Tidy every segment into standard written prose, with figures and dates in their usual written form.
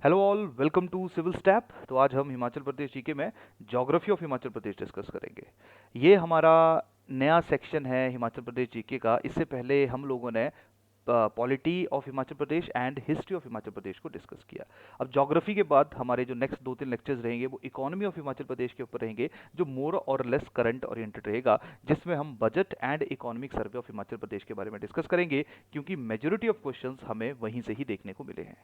Hello all, welcome to civil step. तो आज हम हिमाचल प्रदेश जीके में geography of Himachal Pradesh discuss करेंगे। ये हमारा नया सेक्शन है हिमाचल प्रदेश जीके का। इससे पहले हम लोगों ने polity of Himachal Pradesh and history of Himachal Pradesh को डिस्कस किया। अब ज्योग्राफी के बाद हमारे जो नेक्स्ट 2-3 लेक्चर्स रहेंगे वो इकोनॉमी ऑफ हिमाचल प्रदेश के ऊपर रहेंगे, जो मोर और लेस करंट ओरिएंटेड रहेगा, जिसमें हम budget and economic survey of Himachal Pradesh के बारे में डिस्कस करेंगे, क्योंकि मेजोरिटी ऑफ क्वेश्चंस हमें वहीं से ही देखने को मिले हैं।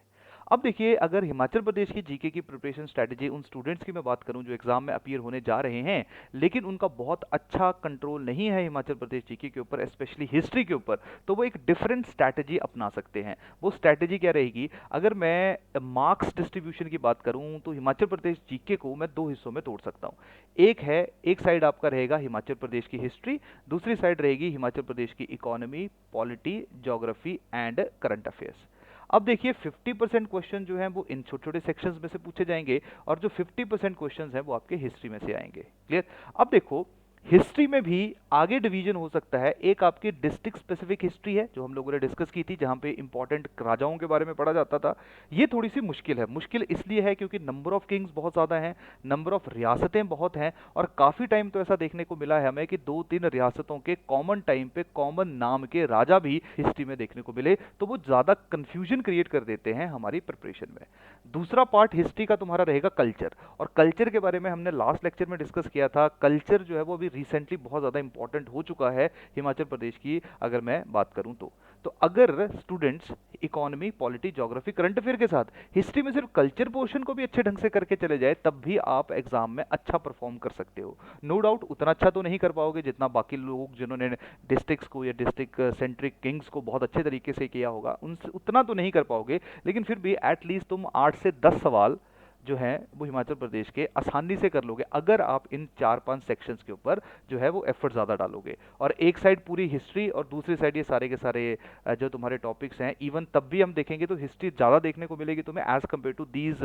अब देखिए, अगर हिमाचल प्रदेश की जीके की प्रिपरेशन स्ट्रैटेजी उन स्टूडेंट्स की मैं बात करूं जो एग्जाम में अपीयर होने जा रहे हैं, लेकिन उनका बहुत अच्छा कंट्रोल नहीं है हिमाचल प्रदेश जीके के ऊपर, स्पेशली हिस्ट्री के ऊपर, तो वो एक डिफरेंट स्ट्रैटेजी अपना सकते हैं। वो स्ट्रैटेजी क्या रहेगी? अगर मैं मार्क्स डिस्ट्रीब्यूशन की बात करूं तो हिमाचल प्रदेश जीके को मैं दो हिस्सों में तोड़ सकता हूं। एक साइड आपका रहेगा हिमाचल प्रदेश की हिस्ट्री, दूसरी साइड रहेगी हिमाचल प्रदेश की economy, polity, geography and current affairs. अब देखिए, 50% क्वेश्चन जो हैं वो इन छोटे छोटे सेक्शंस में से पूछे जाएंगे, और जो 50% क्वेश्चन हैं वो आपके हिस्ट्री में से आएंगे। क्लियर? अब देखो, हिस्ट्री में भी आगे डिवीजन हो सकता है। एक आपकी डिस्ट्रिक्ट स्पेसिफिक हिस्ट्री है जो हम लोगों ने डिस्कस की थी, जहां पे इंपॉर्टेंट राजाओं के बारे में पढ़ा जाता था। ये थोड़ी सी मुश्किल है। मुश्किल इसलिए है क्योंकि नंबर ऑफ किंग्स बहुत ज़्यादा हैं, नंबर ऑफ रियासतें बहुत हैं, और काफ़ी टाइम तो ऐसा देखने को मिला है हमें कि 2-3 रियासतों के कॉमन टाइम पे कॉमन नाम के राजा भी हिस्ट्री में देखने को मिले, तो वो ज़्यादा कन्फ्यूजन क्रिएट कर देते हैं हमारी प्रिपरेशन में। दूसरा पार्ट हिस्ट्री का तुम्हारा रहेगा कल्चर, और कल्चर के बारे में हमने लास्ट लेक्चर में डिस्कस किया था। कल्चर जो है वो अभी रिसेंटली बहुत ज़्यादा इंपॉर्टेंट हो चुका है हिमाचल प्रदेश की, अगर मैं बात करूं तो अगर students economy, polity, geography, current affair के साथ हिस्ट्री में सिर्फ कल्चर पोर्शन को भी अच्छे ढंग से करके चले जाए, तब भी आप एग्जाम में अच्छा परफॉर्म कर सकते हो। नो डाउट उतना अच्छा तो नहीं कर पाओगे जितना बाकी लोग जिन्होंने डिस्ट्रिक्ट्स को या डिस्ट्रिक्ट सेंट्रिक किंग्स को बहुत अच्छे तरीके से किया होगा, उनसे उतना तो नहीं कर पाओगे, लेकिन फिर भी एटलीस्ट तुम 8 से 10 सवाल जो हैं वो हिमाचल प्रदेश के आसानी से कर लोगे, अगर आप इन 4-5 सेक्शंस के ऊपर जो है वो एफर्ट ज़्यादा डालोगे। और एक साइड पूरी हिस्ट्री और दूसरी साइड ये सारे के सारे जो तुम्हारे टॉपिक्स हैं, इवन तब भी हम देखेंगे तो हिस्ट्री ज़्यादा देखने को मिलेगी तुम्हें as compare to these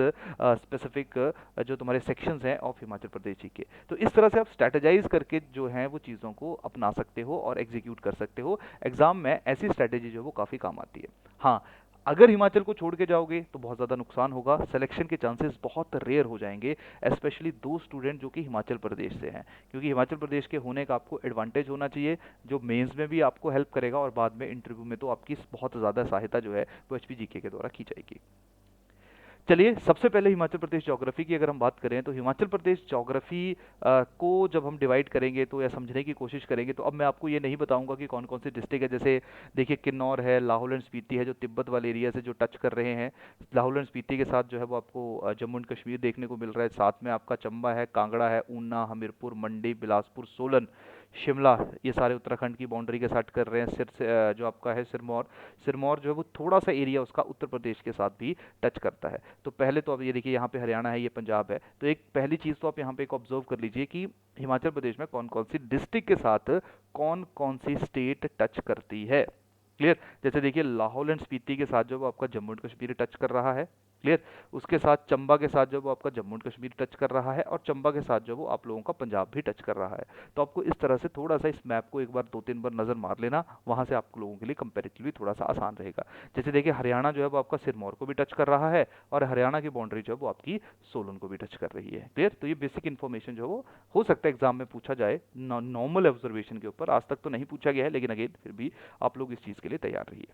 specific जो तुम्हारे सेक्शंस हैं ऑफ हिमाचल प्रदेश जी के। तो इस तरह से आप स्ट्रैटेजाइज करके जो है वो चीज़ों को अपना सकते हो और एग्जीक्यूट कर सकते हो। एग्जाम में ऐसी स्ट्रैटेजी जो है वो काफ़ी काम आती है। हाँ, अगर हिमाचल को छोड़ के जाओगे तो बहुत ज़्यादा नुकसान होगा, सिलेक्शन के चांसेस बहुत रेयर हो जाएंगे, स्पेशली दो स्टूडेंट जो कि हिमाचल प्रदेश से हैं, क्योंकि हिमाचल प्रदेश के होने का आपको एडवांटेज होना चाहिए, जो मेंस में भी आपको हेल्प करेगा और बाद में इंटरव्यू में तो आपकी बहुत ज़्यादा सहायता जो है वो एचपीजीके के द्वारा की जाएगी। चलिए, सबसे पहले हिमाचल प्रदेश ज्योग्राफी की अगर हम बात करें तो हिमाचल प्रदेश ज्योग्राफी को जब हम डिवाइड करेंगे तो या समझने की कोशिश करेंगे, तो अब मैं आपको ये नहीं बताऊंगा कि कौन कौन सी डिस्ट्रिक्ट है। जैसे देखिए, किन्नौर है, लाहौल एंड स्पीति है जो तिब्बत वाले एरिया से जो टच कर रहे हैं। लाहौल एंड स्पीति के साथ जो है वो आपको जम्मू एंड कश्मीर देखने को मिल रहा है, साथ में आपका चंबा है, कांगड़ा है, ऊना, हमीरपुर, मंडी, बिलासपुर, सोलन, शिमला, ये सारे उत्तराखंड की बाउंड्री के साथ कर रहे हैं। जो आपका है सिरमौर, सिरमौर जो है वो थोड़ा सा एरिया उसका उत्तर प्रदेश के साथ भी टच करता है। तो पहले तो अब ये देखिए, यहाँ पे हरियाणा है, ये पंजाब है, तो एक पहली चीज़ तो आप यहाँ पे एक ऑब्जर्व कर लीजिए कि हिमाचल प्रदेश में कौन कौन सी डिस्ट्रिक्ट के साथ कौन कौन सी स्टेट टच करती है। क्लियर? जैसे देखिए, लाहौल एंड स्पीति के साथ जो वो आपका जम्मू एंड कश्मीर टच कर रहा है। क्लियर? उसके साथ चंबा के साथ जो वो आपका जम्मू एंड कश्मीर टच कर रहा है, और चंबा के साथ जो वो आप लोगों का पंजाब भी टच कर रहा है। तो आपको इस तरह से थोड़ा सा इस मैप को एक बार 2-3 बार नज़र मार लेना, वहाँ से आप लोगों के लिए कंपेरेटिवली थोड़ा सा आसान रहेगा। जैसे देखिए, हरियाणा जो है वो आपका सिरमौर को भी टच कर रहा है, और हरियाणा की बाउंड्री जो है वो आपकी सोलन को भी टच कर रही है। क्लियर? तो ये बेसिक इन्फॉर्मेशन जो है वो हो सकता है एग्जाम में पूछा जाए नॉर्मल ऑब्जर्वेशन के ऊपर। आज तक तो नहीं पूछा गया है, लेकिन अगेन फिर भी आप लोग इस चीज़ के लिए तैयार रहिए।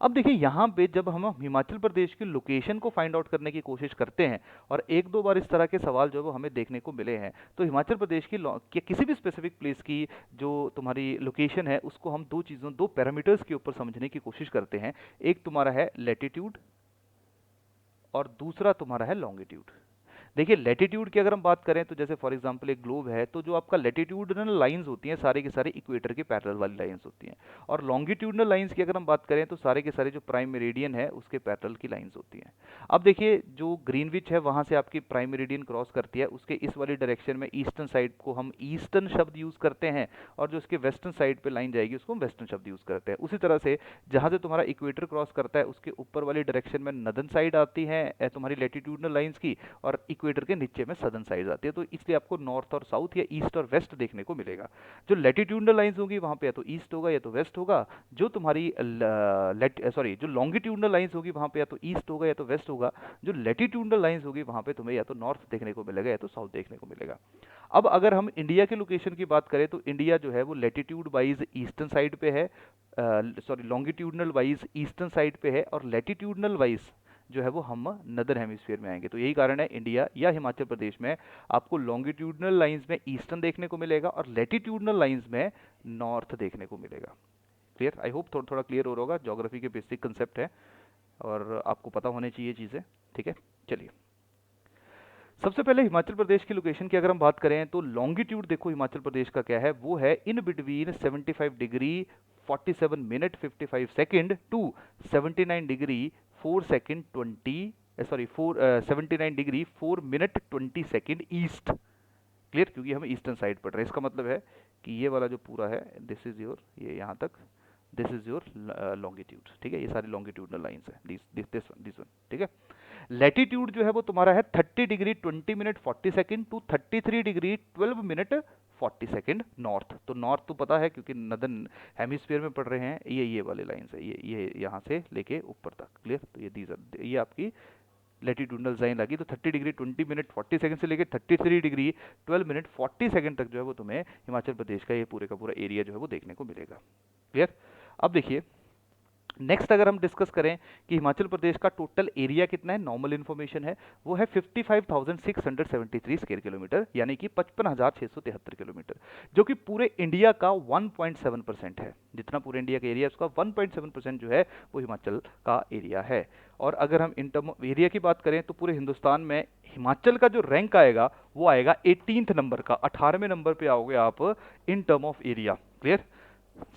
अब देखिए, यहाँ पे जब हम हिमाचल प्रदेश की लोकेशन को फाइंड आउट करने की कोशिश करते हैं, और एक दो बार इस तरह के सवाल जो है वो हमें देखने को मिले हैं, तो हिमाचल प्रदेश की किसी भी स्पेसिफिक प्लेस की जो तुम्हारी लोकेशन है उसको हम दो पैरामीटर्स के ऊपर समझने की कोशिश करते हैं। एक तुम्हारा है लेटीट्यूड, और दूसरा तुम्हारा है लॉन्गिट्यूड। देखिए, लेटीट्यूड की अगर हम बात करें तो जैसे फॉर एग्जांपल एक ग्लोब है, तो जो आपका लेटीट्यूडनल लाइंस होती हैं सारे के सारे इक्वेटर के पैरेलल वाली लाइंस होती हैं, और लॉन्गिट्यूडनल लाइंस की अगर हम बात करें तो सारे के सारे जो प्राइम मेरिडियन है उसके पैरेलल की लाइंस होती हैं। अब देखिए, जो ग्रीनविच है वहाँ से आपकी प्राइम मेरिडियन क्रॉस करती है, उसके इस वाली डायरेक्शन में ईस्टर्न साइड को हम ईस्टर्न शब्द यूज़ करते हैं, और जो उसके वेस्टर्न साइड पर लाइन जाएगी उसको हम वेस्टर्न शब्द यूज़ करते हैं। उसी तरह से जहाँ से तुम्हारा इक्वेटर क्रॉस करता है उसके ऊपर वाली डायरेक्शन में नदर्न साइड आती है तुम्हारी लेटीट्यूडनल लाइंस की, और इक्वेटर के नीचे में सदर्न साइड आती है, तो इसलिए आपको नॉर्थ और साउथ या ईस्ट और वेस्ट देखने को मिलेगा। जो लैटिट्यूडनल लाइंस होगी वहाँ पे या तो ईस्ट होगा या तो वेस्ट होगा। जो तुम्हारी जो लॉन्गिट्यूडनल लाइंस होगी वहाँ पे या तो ईस्ट होगा या तो वेस्ट होगा। जो लैटिट्यूडनल लाइंस होगी वहाँ पे तुम्हें या तो नॉर्थ देखने को मिलेगा या तो साउथ देखने को मिलेगा। अब अगर हम इंडिया के लोकेशन की बात करें तो इंडिया जो है वो लैटिट्यूड वाइज ईस्टर्न साइड पे है, लॉन्गिट्यूडनल वाइज ईस्टर्न साइड पे है, और लैटिट्यूडनल वाइज जो है वो हम नदर हेमिस्फीयर में आएंगे। तो यही कारण है इंडिया या हिमाचल प्रदेश में आपको लॉन्गिट्यूडनल लाइंस में ईस्टर्न देखने को मिलेगा और लैटिट्यूडनल लाइंस में नॉर्थ देखने को मिलेगा। क्लियर? आई होप थोड़ा थोड़ा क्लियर हो रहा होगा। ज्योग्राफी के बेसिक कंसेप्ट है और आपको पता होने चाहिए चीज़ें। ठीक है, चलिए सबसे पहले हिमाचल प्रदेश की लोकेशन की अगर हम बात करें तो लॉन्गिट्यूड देखो हिमाचल प्रदेश का क्या है, वो है in between 75 degree 47 minute 55 second to 79 degree 4 second 79 degree 4 minute 20 second east. Clear? क्योंकि हम ईस्टर्न साइड पढ़ रहे हैं, इसका मतलब है कि ये वाला जो पूरा है दिस इज योर, ये यहाँ तक दिस इज योर लॉन्गिट्यूड। ठीक है, ये सारी लॉन्गिट्यूडनल लाइंस है, दिस वन। ठीक है, लैटिट्यूड जो है वो तुम्हारा है 30 degree 20 minute 40 second to 33 degree 12 minute 40 second north. तो नॉर्थ तो पता है क्योंकि नदर्न हेमिस्फीयर में पढ़ रहे हैं, ये वाले लाइंस है, ये यहाँ से लेके ऊपर तक। क्लियर? तो ये आपकी लैटिट्यूडनल लाइन लगी। तो 30 डिग्री 20 मिनट 40 सेकंड से लेकर 33 डिग्री 12 मिनट 40 सेकंड तक जो है वो तुम्हें हिमाचल प्रदेश का ये पूरे का पूरा एरिया जो है वो देखने को मिलेगा। क्लियर? अब देखिए नेक्स्ट अगर हम डिस्कस करें कि हिमाचल प्रदेश का टोटल एरिया कितना है, नॉर्मल इन्फॉर्मेशन है वो है 55,673 स्क्वायर किलोमीटर, यानी कि 55,673 किलोमीटर, जो कि पूरे इंडिया का 1.7% है। जितना पूरे इंडिया का एरिया उसका 1.7% जो है वो हिमाचल का एरिया है। और अगर हम इन टर्म ऑफ एरिया की बात करें तो पूरे हिंदुस्तान में हिमाचल का जो रैंक आएगा वो आएगा 18th नंबर का, 18वें नंबर पे आओगे आप in term of area. Clear?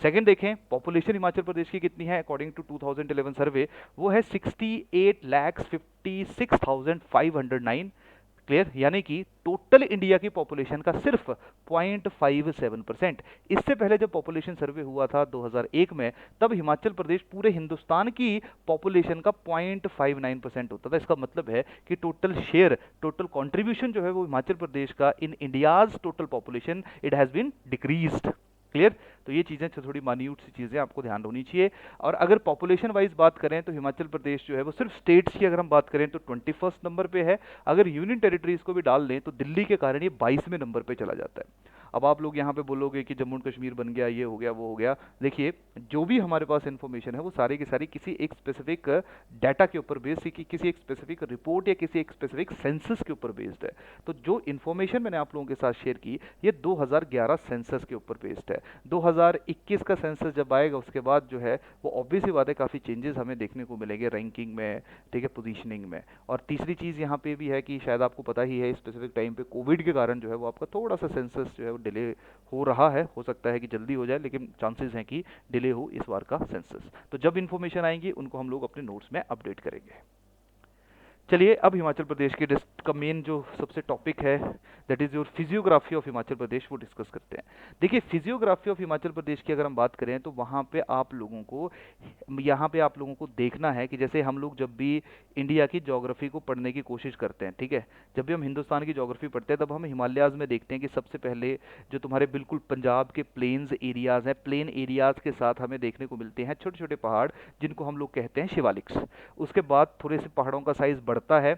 Second देखें पॉपुलेशन हिमाचल प्रदेश की कितनी है अकॉर्डिंग टू 2011 सर्वे, वो है 68,56,509। क्लियर? यानी कि टोटल इंडिया की पॉपुलेशन का सिर्फ 0.57%। इससे पहले जब पॉपुलेशन सर्वे हुआ था 2001 में, तब हिमाचल प्रदेश पूरे हिंदुस्तान की पॉपुलेशन का 0.59% होता था। इसका मतलब है कि टोटल शेयर, टोटल कंट्रीब्यूशन जो है वो हिमाचल प्रदेश का in India's total population it has been decreased. Clear? तो ये चीज़ें थोड़ी मान्यूट सी चीज़ें आपको ध्यान होनी चाहिए। और अगर पॉपुलेशन वाइज बात करें तो हिमाचल प्रदेश जो है वो सिर्फ स्टेट्स की अगर हम बात करें तो 21st नंबर पे है। अगर यूनियन टेरिटरीज को भी डाल लें तो दिल्ली के कारण ये 22वें नंबर पे चला जाता है। अब आप लोग यहाँ पे बोलोगे कि जम्मू एंड कश्मीर बन गया, ये हो गया, वो हो गया। देखिए जो भी हमारे पास इन्फॉर्मेशन है वो सारी की सारी किसी एक स्पेसिफिक डाटा के ऊपर बेस्ड है, किसी एक स्पेसिफिक रिपोर्ट या किसी एक स्पेसिफिक सेंसस के ऊपर बेस्ड है। तो जो इन्फॉर्मेशन मैंने आप लोगों के साथ शेयर की ये 2011 सेंसस के ऊपर बेस्ड है। 2021 का सेंसस जब आएगा उसके बाद जो है वो ऑब्वियस ही बात है काफ़ी चेंजेस हमें देखने को मिलेंगे रैंकिंग में, ठीक है, पोजीशनिंग में। और तीसरी चीज़ यहाँ पे भी है कि शायद आपको पता ही है स्पेसिफिक टाइम पे कोविड के कारण जो है वो आपका थोड़ा सा सेंसस जो है वो डिले हो रहा है। हो सकता है कि जल्दी हो जाए लेकिन चांसेस हैं कि डिले हो इस बार का सेंसस। तो जब इन्फॉर्मेशन आएंगी उनको हम लोग अपने नोट्स में अपडेट करेंगे। चलिए अब हिमाचल प्रदेश के का मेन जो सबसे टॉपिक है that is your physiography of Himachal Pradesh, वो डिस्कस करते हैं। देखिए फिजियोग्राफी ऑफ हिमाचल प्रदेश की अगर हम बात करें तो वहाँ पे आप लोगों को यहाँ पे आप लोगों को देखना है कि जैसे हम लोग जब भी इंडिया की ज्योग्राफी को पढ़ने की कोशिश करते हैं, ठीक है, जब भी हम हिंदुस्तान की ज्योग्राफी पढ़ते हैं तब हम हिमालयाज़ में देखते हैं कि सबसे पहले जो तुम्हारे बिल्कुल पंजाब के प्लेन्स एरियाज़ हैं, प्लेन एरियाज़ के साथ हमें देखने को मिलते हैं छोटे छोटे पहाड़ जिनको हम लोग कहते हैं शिवालिक्स। उसके बाद थोड़े से पहाड़ों का साइज़ बढ़ता है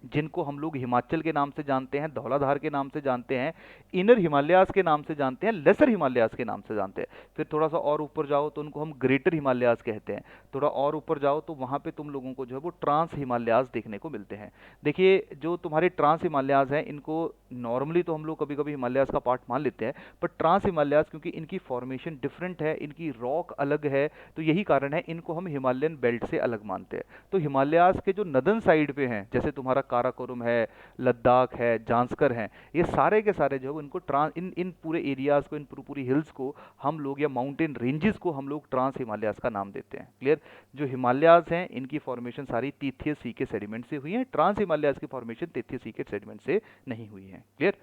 जिनको हम लोग हिमाचल के नाम से जानते हैं, धौलाधार के नाम से जानते हैं, इनर हिमालयाज के नाम से जानते हैं, लेसर हिमालयाज के नाम से जानते हैं। फिर थोड़ा सा और ऊपर जाओ तो उनको हम ग्रेटर हिमालयाज कहते हैं। थोड़ा और ऊपर जाओ तो वहाँ पे तुम लोगों को जो है वो ट्रांस हिमालयाज देखने को मिलते हैं। देखिए जो तुम्हारे ट्रांस हिमालयाज हैं इनको नॉर्मली तो हम लोग कभी कभी हिमालयाज का पार्ट मान लेते हैं, पर ट्रांस हिमालयाज क्योंकि इनकी फॉर्मेशन डिफरेंट है, इनकी रॉक अलग है, तो यही कारण है इनको हम हिमालयन बेल्ट से अलग मानते हैं। तो हिमालयाज के जो नदर्न साइड पे हैं जैसे तुम्हारा काराकोरम है, लद्दाख है, जांस्कर है, ये सारे के सारे जो है इनको इन पूरे एरियाज को, इन पूरी हिल्स को हम लोग या माउंटेन रेंजेस को हम लोग ट्रांस हिमालयाज का नाम देते हैं। क्लियर? जो हिमालयाज हैं इनकी फॉर्मेशन सारी तीर्थीय सी के सेडिमेंट से हुई है, ट्रांस हिमालयाज की फॉर्मेशन तीर्थीय सी के सेडिमेंट से नहीं हुई है। क्लियर?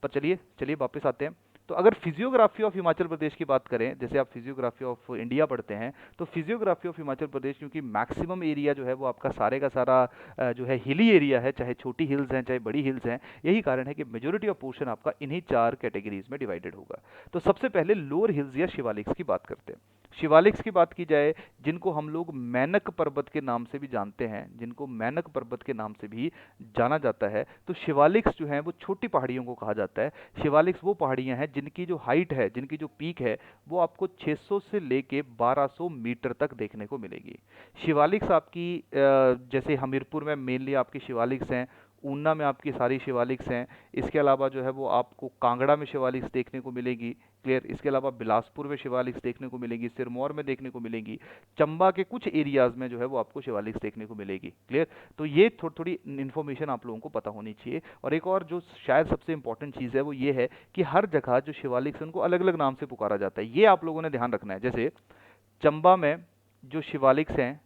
पर चलिए वापस आते हैं। तो अगर फिजियोग्राफी ऑफ हिमाचल प्रदेश की बात करें, जैसे आप फिजियोग्राफी ऑफ इंडिया पढ़ते हैं, तो फिजियोग्राफी ऑफ हिमाचल प्रदेश, क्योंकि मैक्सिमम एरिया जो है वो आपका सारे का सारा जो है हिली एरिया है, चाहे छोटी हिल्स हैं चाहे बड़ी हिल्स हैं, यही कारण है कि मेजोरिटी ऑफ पोर्शन आपका इन्हीं चार कैटेगरीज में डिवाइडेड होगा। तो सबसे पहले लोअर हिल्स या शिवालिक्स की बात करते हैं। शिवालिक्स की बात की जाए, जिनको हम लोग मैनक पर्वत के नाम से भी जानते हैं, जिनको मैनक पर्वत के नाम से भी जाना जाता है, तो शिवालिक्स जो है वो छोटी पहाड़ियों को कहा जाता है। शिवालिक्स वो पहाड़ियां हैं जिनकी जो हाइट है, जिनकी जो पीक है, वो आपको 600 से लेके 1200 मीटर तक देखने को मिलेगी। शिवालिक्स आपकी जैसे हमीरपुर में मेनली आपकी शिवालिक्स हैं, ऊना में आपकी सारी शिवालिक्स हैं, इसके अलावा जो है वो आपको कांगड़ा में शिवालिक्स देखने को मिलेगी। क्लियर। इसके अलावा बिलासपुर में शिवालिक्स देखने को मिलेगी, सिरमौर में देखने को मिलेगी, चंबा के कुछ एरियाज में जो है वो आपको शिवालिक्स देखने को मिलेगी। क्लियर। तो ये थोड़ी थोड़ी इन्फॉर्मेशन आप लोगों को पता होनी चाहिए। और एक और जो शायद सबसे इंपॉर्टेंट चीज़ है वो ये है कि हर जगह जो शिवालिक्स है उनको अलग अलग नाम से पुकारा जाता है, ये आप लोगों ने ध्यान रखना है। जैसे चंबा में जो शिवालिक्स हैं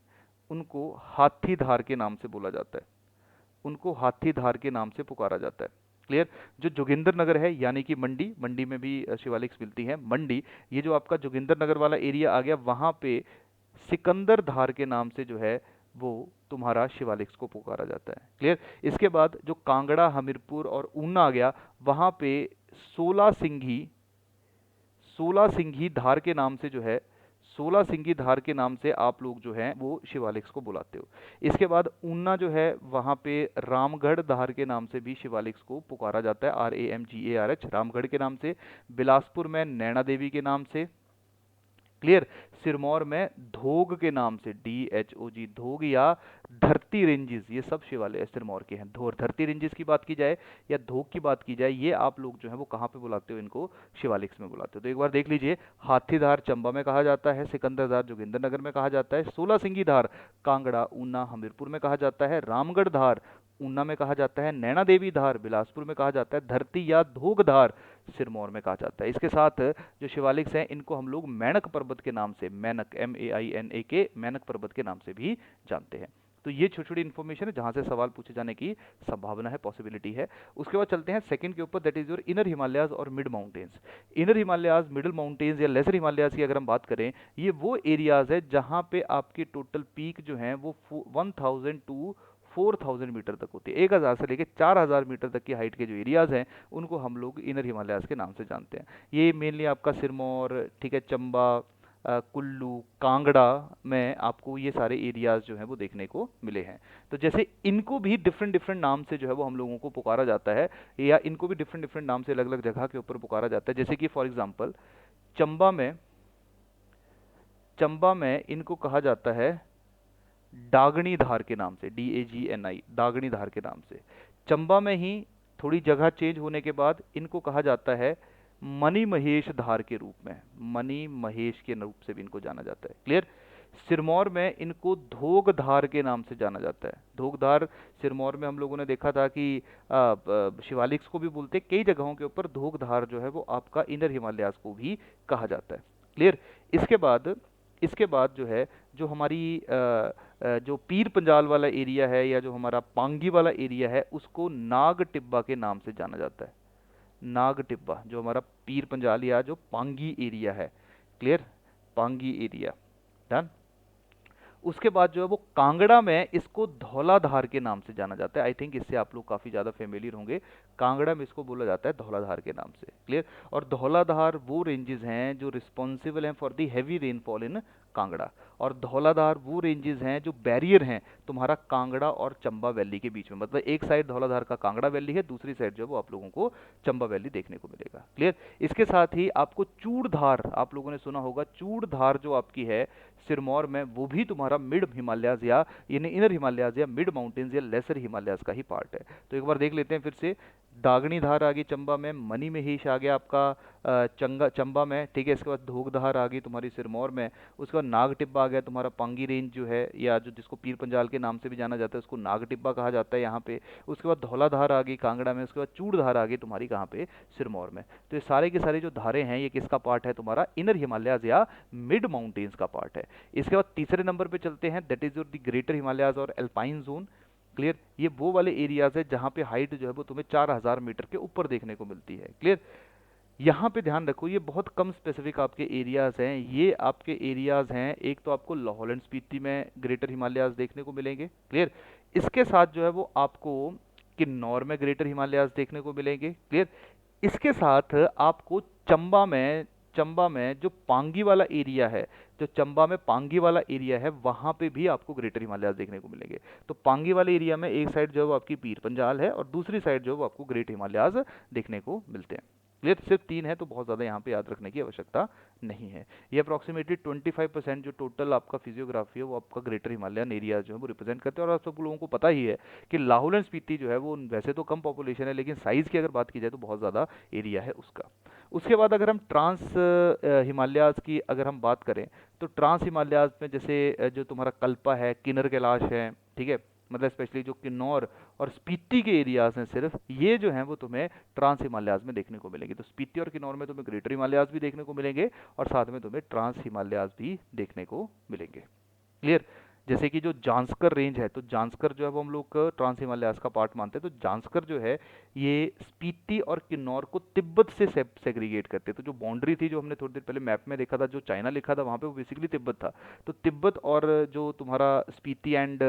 उनको हाथी धार के नाम से बोला जाता है, उनको हाथी धार के नाम से पुकारा जाता है। क्लियर। जो जोगिंदर नगर है, यानी कि मंडी, मंडी में भी शिवालिक्स मिलती हैं, मंडी, ये जो आपका जोगिंदर नगर वाला एरिया आ गया, वहाँ पे सिकंदर धार के नाम से जो है वो तुम्हारा शिवालिक्स को पुकारा जाता है। क्लियर। इसके बाद जो कांगड़ा, हमीरपुर और ऊना आ गया, वहाँ पे सोलह सिंघी, सोलह सिंघी धार के नाम से जो है, सोलह सिंघी धार के नाम से आप लोग जो हैं वो शिवालिक्स को बुलाते हो। इसके बाद ऊना जो है वहाँ पे रामगढ़ धार के नाम से भी शिवालिक्स को पुकारा जाता है, RAMGARH, रामगढ़ के नाम से। बिलासपुर में नैना देवी के नाम से। क्लियर। सिरमौर में धोग के नाम से, DHOG, धोग या धरती रेंजेस, ये सब शिवालय सिरमौर के हैं। धरती रेंजेस की बात की जाए या धोग की बात की जाए, ये आप लोग जो है वो कहाँ पे बुलाते हो, इनको शिवालिक्स में बुलाते हो। तो एक बार देख लीजिए, हाथीधार चंबा में कहा जाता है, सिकंदरधार जोगिंदरनगर में कहा जाता है, सोलह सिंगी धार कांगड़ा, ऊना, हमीरपुर में कहा जाता है, रामगढ़ धार ऊना में कहा जाता है, नैना देवी धार बिलासपुर में कहा जाता है, धरती या धोग धार सिरमौर में कहा जाता है। इसके साथ जो शिवालिक्स हैं इनको हम लोग मैनक पर्वत के नाम से, मैनक MAINAK, मैनक पर्वत के नाम से भी जानते हैं। तो ये छोटी छोटी इन्फॉर्मेशन है जहाँ से सवाल पूछे जाने की संभावना है, पॉसिबिलिटी है। उसके बाद चलते हैं सेकंड के ऊपर, that is your inner Himalayas और mid mountains. Inner Himalayas, middle mountains या लेसर हिमालयाज की अगर हम बात करें, ये वो एरियाज है जहाँ पे आपकी टोटल पीक जो है वो 1000 टू 4000 मीटर तक होती है। 1000 से लेकर 4000 मीटर तक की हाइट के जो एरियाज हैं उनको हम लोग इनर हिमालयाज के नाम से जानते हैं। ये मेनली आपका सिरमौर, ठीक है, चंबा, कुल्लू, कांगड़ा में आपको ये सारे एरियाज जो हैं वो देखने को मिले हैं। तो जैसे इनको भी डिफरेंट डिफरेंट नाम से जो है वो हम लोगों को पुकारा जाता है, या इनको भी डिफरेंट डिफरेंट नाम से अलग अलग जगह के ऊपर पुकारा जाता है। जैसे कि फॉर एग्जांपल चंबा में, चंबा में इनको कहा जाता है डागणी धार के नाम से, DAGNI, डागणी धार के नाम से। चंबा में ही थोड़ी जगह चेंज होने के बाद इनको कहा जाता है मणि महेश धार के रूप में, मणि महेश के रूप से भी इनको जाना जाता है। क्लियर। सिरमौर में इनको धोग धार के नाम से जाना जाता है। धोग धार सिरमौर में हम लोगों ने देखा था कि शिवालिक्स को भी बोलते, कई जगहों के ऊपर धोग धार जो है वो आपका इनर हिमालयाज को भी कहा जाता है। क्लियर। इसके बाद, इसके बाद जो है जो हमारी जो पीर पंजाल वाला एरिया है या जो हमारा पांगी वाला एरिया है उसको नाग टिब्बा के नाम से जाना जाता है। नाग टिब्बा जो हमारा पीर पंजाल या जो पांगी एरिया है। क्लियर। Pangi area, done. उसके बाद जो है वो कांगड़ा में इसको धौलाधार के नाम से जाना जाता है। आई थिंक इससे आप लोग काफ़ी ज़्यादा फेमिलियर होंगे। कांगड़ा में इसको बोला जाता है धौलाधार के नाम से। क्लियर। और धौलाधार वो रेंजेस हैं जो रिस्पॉन्सिबल हैं for the heavy rainfall in Kangra, और धौलाधार वो रेंजेस हैं जो बैरियर हैं तुम्हारा कांगड़ा और चंबा वैली के बीच में। मतलब एक साइड धौलाधार का कांगड़ा वैली है, दूसरी साइड जो है वो आप लोगों को चंबा वैली देखने को मिलेगा। क्लियर। इसके साथ ही आपको चूड़धार, आप लोगों ने सुना होगा, चूड़धार जो आपकी है सिरमौर में, वो भी तुम्हारा मिड हिमालयाज या यानी इनर हिमालयाज या मिड माउंटेन्स या लेसर हिमालयाज का ही पार्ट है। तो एक बार देख लेते हैं फिर से। दागनी धार आ गई चंबा में, मनी महेश आ गया आपका चंबा में, ठीक है। इसके बाद धोगधार आ गई तुम्हारी सिरमौर में। उसके बाद नाग टिब्बा आ गया तुम्हारा पांगी रेंज जो है, या जो जिसको पीर पंजाल के नाम से भी जाना जाता है उसको नाग टिब्बा कहा जाता है यहाँ पे। उसके बाद धौलाधार आ गई कांगड़ा में। उसके बाद चूड़धार आ गई तुम्हारी कहाँ पे, सिरमौर में। तो ये सारे के सारे जो धारे हैं ये किसका पार्ट है, तुम्हारा इनर हिमालयाज या मिड माउंटेन्स का पार्ट है। इसके बाद तीसरे नंबर पे चलते हैं, that is your the greater Himalayas और एल्पाइन जोन। क्लियर। ये वो वाले एरियाज है जहाँ पे हाइट जो है वो तुम्हें 4000 मीटर के ऊपर देखने को मिलती है। क्लियर। यहाँ पे ध्यान रखो, ये बहुत कम स्पेसिफिक आपके एरियाज हैं। ये आपके एरियाज हैं, एक तो आपको लाहौल एंड स्पीति में ग्रेटर हिमालयाज देखने को मिलेंगे, क्लियर। इसके साथ जो है वो आपको किन्नौर में ग्रेटर हिमालयाज देखने को मिलेंगे, क्लियर। इसके साथ आपको चंबा में जो पांगी वाला एरिया है, जो चंबा में पांगी वाला एरिया है, वहां पे भी आपको ग्रेटर हिमालयाज देखने को मिलेंगे। तो पांगी वाले एरिया में एक साइड जो है वो आपकी पीर पंजाल है और दूसरी साइड जो है वो आपको ग्रेट हिमालयाज देखने को मिलते हैं, क्लियर। सिर्फ तीन है तो बहुत ज़्यादा यहाँ पे याद रखने की आवश्यकता नहीं है। ये अप्रॉक्सीमेटली 25% जो टोटल आपका फिजियोग्राफी है वो आपका ग्रेटर हिमालयन एरिया जो है वो रिप्रेजेंट करते हैं। और आप सब लोगों को पता ही है कि लाहौल एंड स्पीति जो है वो वैसे तो कम पॉपुलेशन है, लेकिन साइज़ की अगर बात की जाए तो बहुत ज़्यादा एरिया है उसका। उसके बाद अगर हम ट्रांस हिमालयाज की अगर हम बात करें, तो ट्रांस हिमालयाज में जैसे जो तुम्हारा कल्पा है, किन्नर कैलाश है, ठीक है, मतलब स्पेशली जो किन्नौर और स्पीति के एरियाज हैं, सिर्फ ये जो हैं वो तुम्हें ट्रांस हिमालयाज में देखने को मिलेंगे। तो स्पीति और किन्नौर में तुम्हें ग्रेटर हिमालयाज भी देखने को मिलेंगे और साथ में तुम्हें ट्रांस हिमालयाज भी देखने को मिलेंगे, क्लियर। जैसे कि जो जांस्कर रेंज है, तो जांस्कर जो है वो हम लोग ट्रांस हिमालयाज का पार्ट मानते हैं। तो जांस्कर जो है ये स्पीति और किन्नौर को तिब्बत से सेग्रीगेट करते हैं। तो जो बाउंड्री थी जो हमने थोड़ी देर पहले मैप में देखा था, जो चाइना लिखा था वहाँ पे, वो बेसिकली तिब्बत था। तो तिब्बत और जो तुम्हारा स्पीति एंड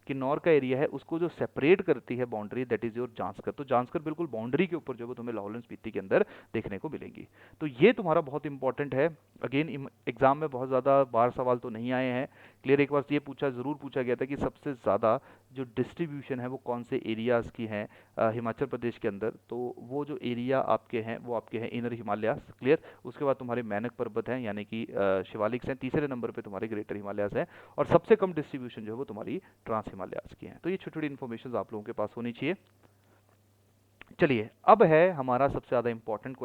किन्नौर का एरिया है उसको जो सेपरेट करती है boundary, that is your Zanskar. तो जांस्कर बिल्कुल बाउंड्री के ऊपर जो है वो तुम्हें लाहौल एंड स्पीति के अंदर देखने को मिलेंगी। तो ये तुम्हारा बहुत इंपॉर्टेंट है। अगेन एग्जाम में बहुत ज़्यादा बार सवाल तो नहीं आए हैं, क्लियर। एक बार ये ज़रूर पूछा गया था कि सबसे ज़्यादा जो डिस्ट्रीब्यूशन है वो कौन से एरियाज़ की हैं हिमाचल प्रदेश के अंदर, तो वो जो एरिया आपके हैं वो आपके हैं इनर हिमालयास, क्लियर। उसके बाद तुम्हारे मैनक पर्वत हैं यानी कि शिवालिक्स हैं, तीसरे नंबर पे तुम्हारे ग्रेटर हिमालयास हैं, और सबसे कम डिस्ट्रीब्यूशन जो है वो तुम्हारी ट्रांस हिमालयास की हैं। तो ये छोटी छोटी इन्फॉर्मेशन आप लोगों के पास होनी चाहिए। चलिए, अब है हमारा सबसे ज़्यादा important